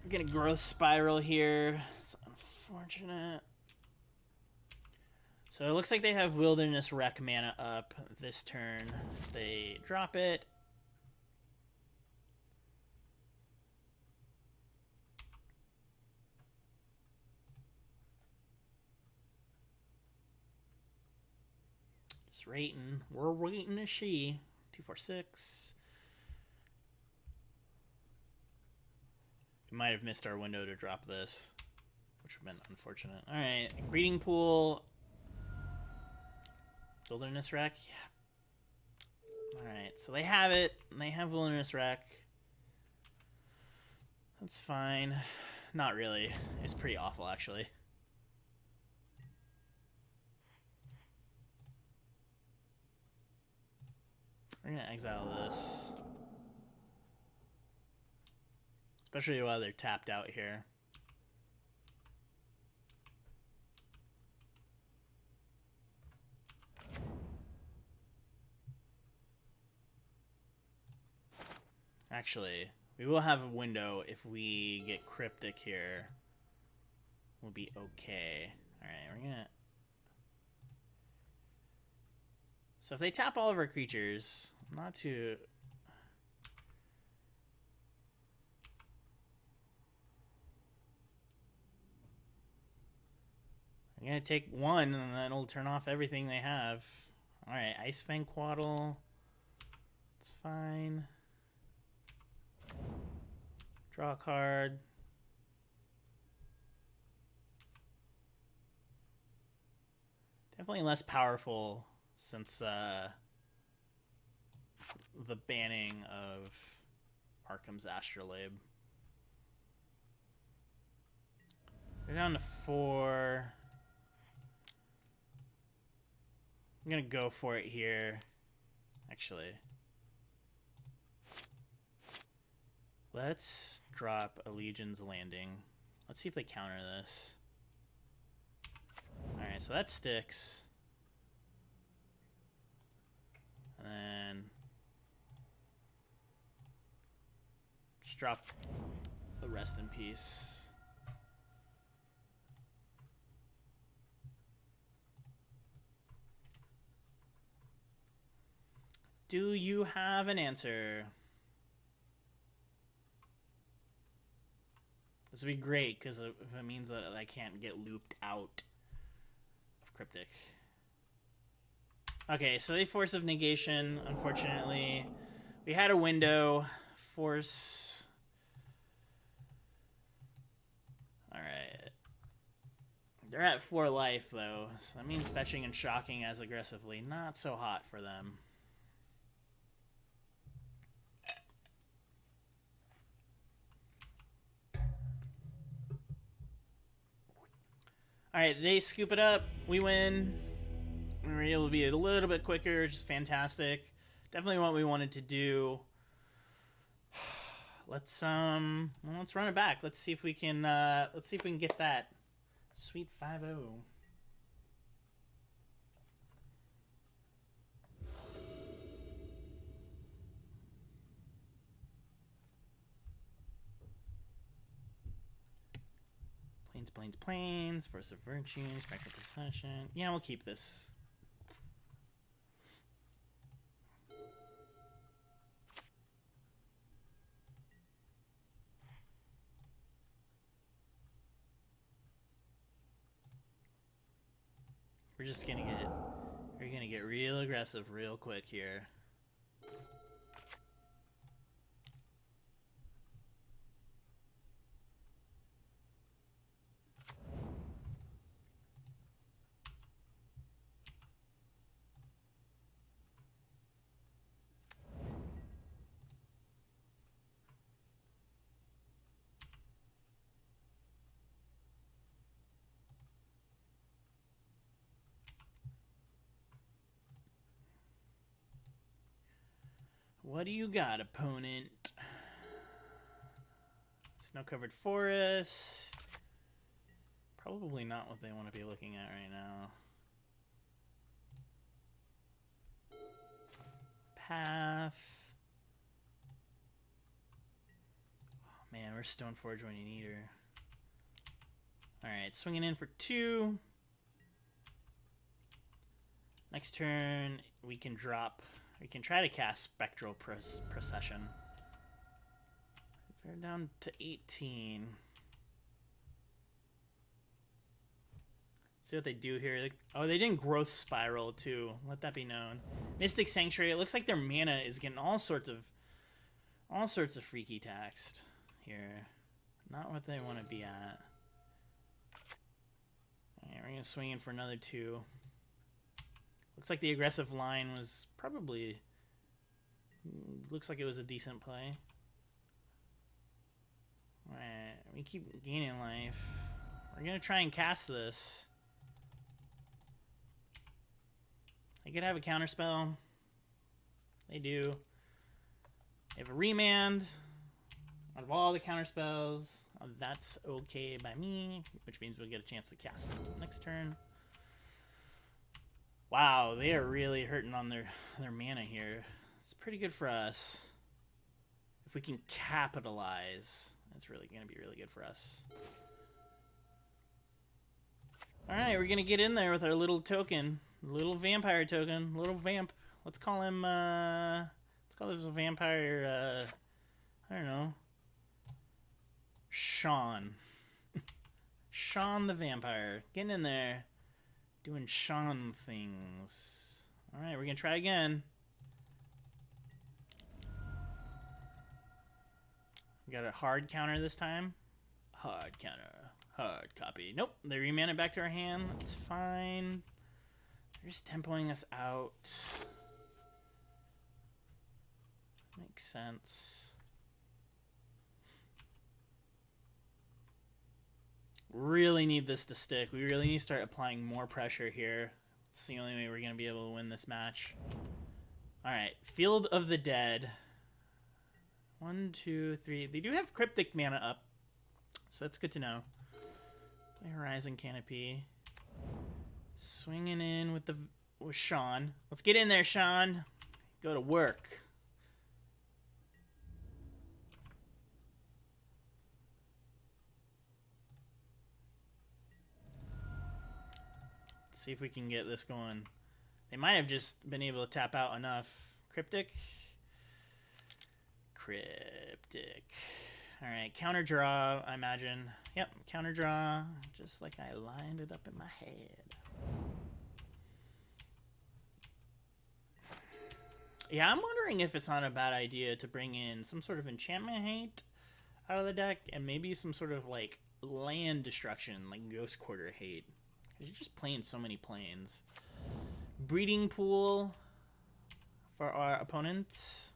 We're gonna growth spiral here. It's unfortunate. So it looks like they have Wilderness Wreck mana up this turn. They drop it. Just waiting. We're waiting to see. 246. We might have missed our window to drop this, which would have been unfortunate. All right, breeding pool. Wilderness Wreck, yeah. All right, so they have it. And they have Wilderness Wreck. That's fine. Not really. It's pretty awful, actually. We're gonna exile this. Especially while they're tapped out here. Actually, we will have a window if we get Cryptic here. We'll be okay. Alright, we're gonna... So if they tap all of our creatures, not too... I'm gonna take 1 and then it'll turn off everything they have. Alright, Ice Fang Quaddle. It's fine. Draw a card. Definitely less powerful since the banning of Arkham's Astrolabe. We're down to 4. I'm gonna go for it here. Actually, let's drop a Legion's Landing. Let's see if they counter this. Alright, so that sticks. And then just drop the Rest in Peace. Do you have an answer? This would be great, because if it means that I can't get looped out of Cryptic. Okay, so they Force of Negation, unfortunately. We had a window. Force... Alright. They're at 4 life, though. So that means fetching and shocking as aggressively. Not so hot for them. Alright, they scoop it up. We win. We were able to be a little bit quicker, which is fantastic. Definitely what we wanted to do. let's well, let's run it back. Let's see if we can get that sweet 5-0. Planes, Force of Virtue, Spectral Possession. Yeah, we'll keep this. We're gonna get real aggressive real quick here. What do you got, opponent? Snow-covered forest. Probably not what they want to be looking at right now. Path. Oh, man, where's Stoneforge when you need her? Alright, swinging in for 2. Next turn, we can drop... We can try to cast Spectral Procession. They're down to 18. See what they do here. Oh, they didn't Growth Spiral too. Let that be known. Mystic Sanctuary. It looks like their mana is getting all sorts of freaky taxed here. Not what they want to be at. Alright, we're gonna swing in for another 2. Looks like the aggressive line was probably... Looks like it was a decent play. Alright, we keep gaining life. We're gonna try and cast this. They could have a counterspell. They do. They have a remand. Out of all the counterspells, that's okay by me, which means we'll get a chance to cast them next turn. Wow, they are really hurting on their mana here. It's pretty good for us. If we can capitalize, that's really going to be really good for us. Alright, we're going to get in there with our little token. Little vampire token. Little vamp. Let's call him, let's call this a vampire, I don't know. Sean. Sean the vampire. Getting in there. Doing Sean things. Alright, we're going to try again. We got a hard counter this time. Hard counter. Hard copy. Nope, they reman it back to our hand. That's fine. They're just tempoing us out. Makes sense. Really need this to stick. We really need to start applying more pressure here. It's the only way we're going to be able to win this match. Alright, Field of the Dead. 1, 2, 3. They do have Cryptic mana up, so that's good to know. Play Horizon Canopy. Swinging in with Sean. Let's get in there, Sean. Go to work. See if we can get this going. They might have just been able to tap out enough. Cryptic. Alright, counter draw, I imagine. Yep, counter draw. Just like I lined it up in my head. Yeah, I'm wondering if it's not a bad idea to bring in some sort of enchantment hate out of the deck and maybe some sort of like land destruction, like Ghost Quarter hate. You're just playing so many planes. Breeding pool for our opponents.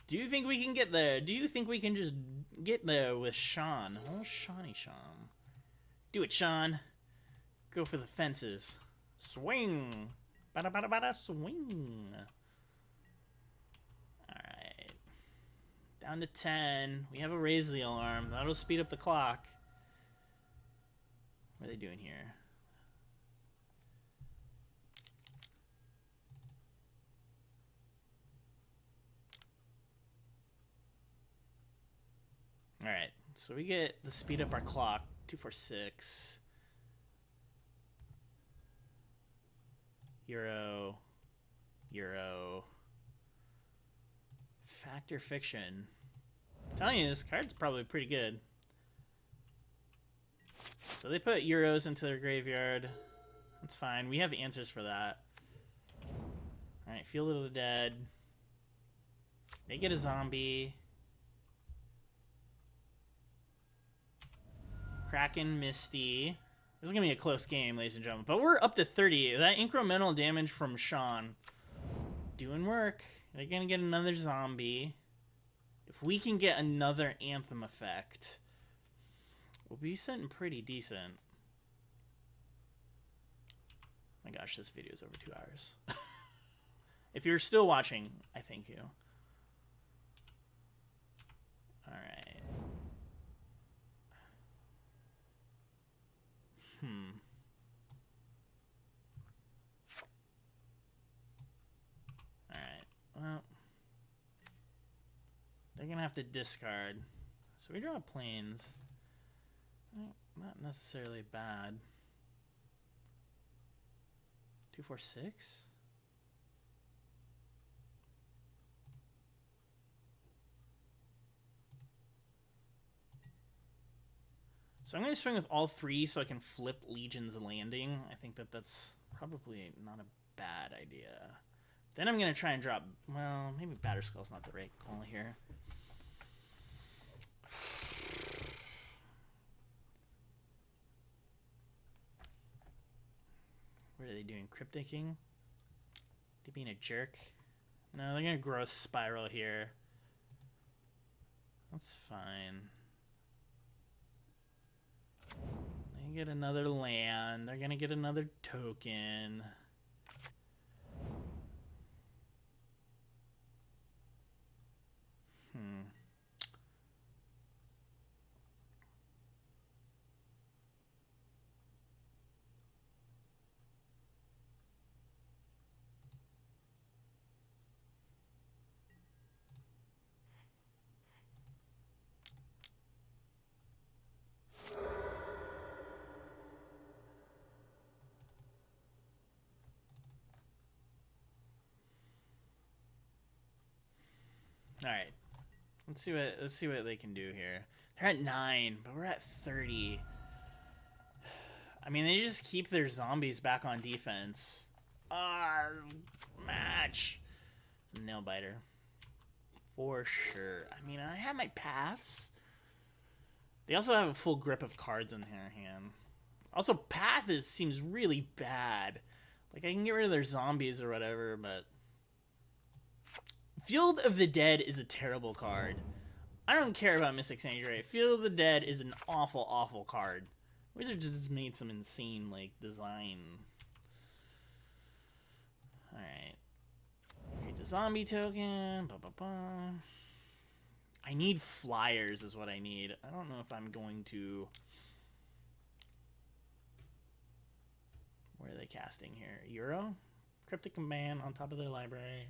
Do you think we can get there? Do you think we can just get there with Sean? Oh, Shawnee Sean. Do it, Sean. Go for the fences. Swing. Bada bada bada swing. Alright. Down to 10. We have a raise the alarm. That'll speed up the clock. What are they doing here? Alright, so we get to speed up our clock. 246. Euro. Fact or fiction? I'm telling you, this card's probably pretty good. So they put Euros into their graveyard. That's fine. We have answers for that. Alright, Field of the Dead. They get a zombie. Kraken, Misty. This is going to be a close game, ladies and gentlemen. But we're up to 30. That incremental damage from Sean. Doing work. They're going to get another zombie. If we can get another Anthem effect, we'll be sitting pretty decent. My gosh, this video is over 2 hours. If you're still watching, I thank you. Alright. Alright, well, they're gonna have to discard. So we draw planes. Not necessarily bad. 246? So I'm going to swing with all 3 so I can flip Legion's Landing. I think that's probably not a bad idea. Then I'm going to try and drop... Well, maybe Batterskull's not the right call here. What are they doing? Crypticking? They being a jerk? No, they're going to Gross Spiral here. That's fine. They get another land. They're gonna get another token. All right, let's see what they can do here. They're at 9, but we're at 30. I mean, they just keep their zombies back on defense. Match. It's a nail biter for sure. I mean, I have my paths. They also have a full grip of cards in their hand. Also, path seems really bad. Like, I can get rid of their zombies or whatever, but Field of the Dead is a terrible card. I don't care about Mystic Sanctuary. Field of the Dead is an awful, awful card. Wizards just made some insane, like, design. Alright. Creates a zombie token. I need flyers is what I need. I don't know if I'm going to... Where are they casting here? Euro? Cryptic Command on top of their library.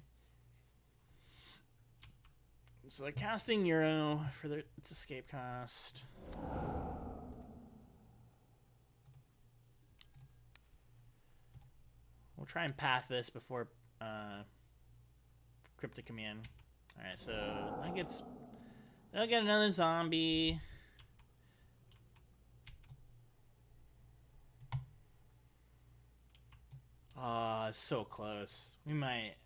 So they're casting Euro for its escape cost. We'll try and path this before Cryptic Command. Alright, so they'll get another zombie. So close. We might...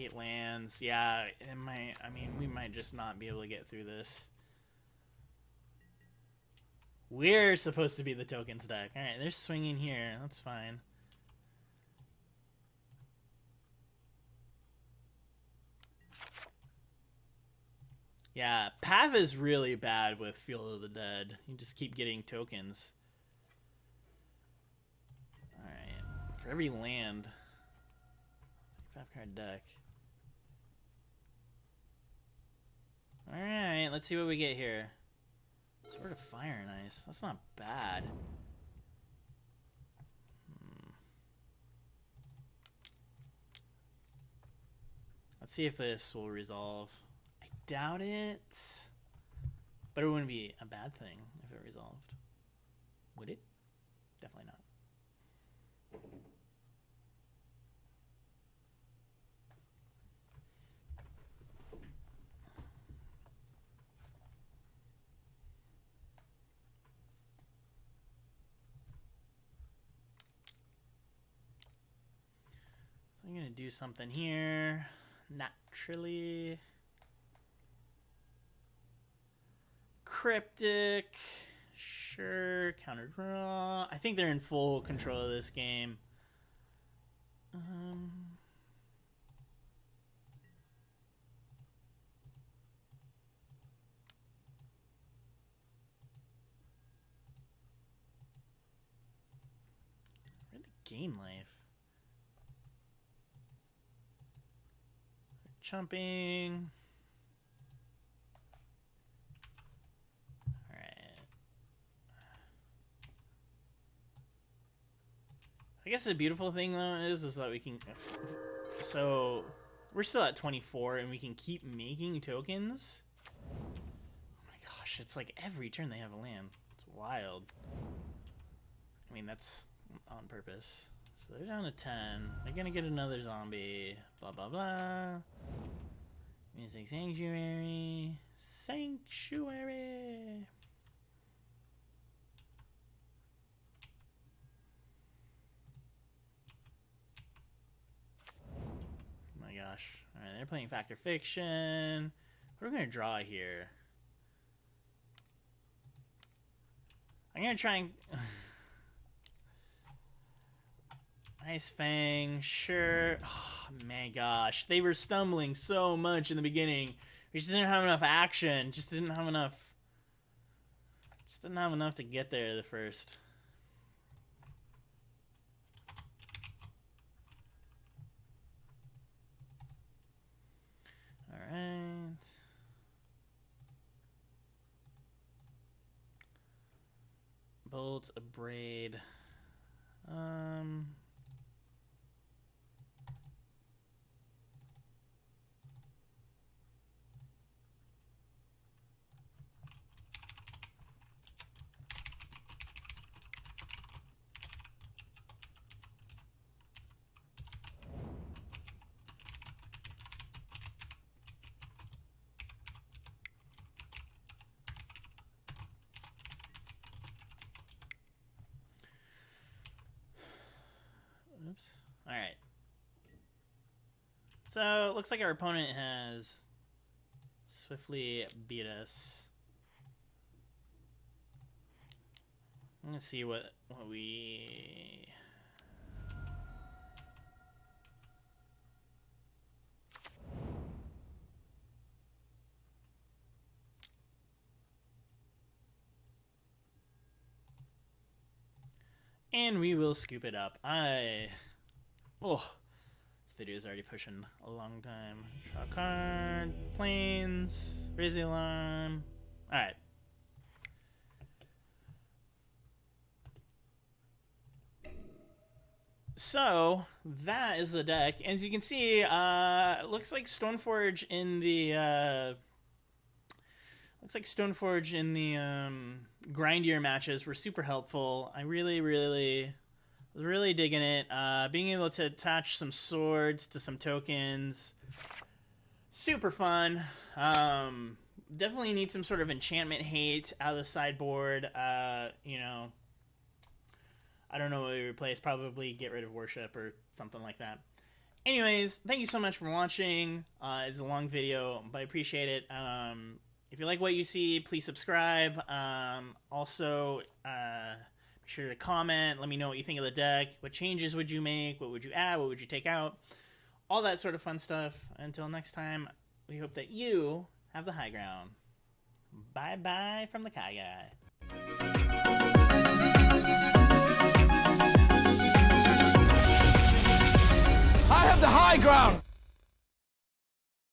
8 lands. Yeah, it might. I mean, we might just not be able to get through this. We're supposed to be the tokens deck. Alright, they're swinging here. That's fine. Yeah, Path is really bad with Field of the Dead. You just keep getting tokens. Alright. for every land. 5-card deck. Alright, let's see what we get here. Sword of Fire and Ice. That's not bad. Let's see if this will resolve. I doubt it. But it wouldn't be a bad thing if it resolved. Would it? Definitely not. I'm gonna do something here. Naturally. Cryptic. Sure. Counter draw. I think they're in full control of this game. Really gain life. Jumping. Alright. I guess the beautiful thing though is that we can, so we're still at 24 and we can keep making tokens. Oh my gosh, it's like every turn they have a land. It's wild. I mean, that's on purpose. So they're down to 10. They're gonna get another zombie. Blah blah blah. Music Sanctuary. Sanctuary. Oh my gosh. Alright, they're playing Fact or Fiction. What are we gonna draw here? I'm gonna try and Ice Fang, sure. Oh my gosh. They were stumbling so much in the beginning. We just didn't have enough action. Just didn't have enough to get there the first. Alright. Bolt, a braid. Oops. Alright. So, it looks like our opponent has swiftly beat us. I'm gonna see what we... And we will scoop it up. Oh, this video is already pushing a long time. Draw a card, planes, raise the alarm. Alright. So, that is the deck. As you can see, it looks like Stoneforge in the... grindier matches were super helpful. I was really digging it. Being able to attach some swords to some tokens, super fun. Definitely need some sort of enchantment hate out of the sideboard. You know, I don't know what we replace. Probably get rid of worship or something like that. Anyways, thank you so much for watching. It's a long video, but I appreciate it. If you like what you see, please subscribe. Also, be sure to comment. Let me know what you think of the deck. What changes would you make? What would you add? What would you take out? All that sort of fun stuff. Until next time, we hope that you have the high ground. Bye-bye from the KyGuy.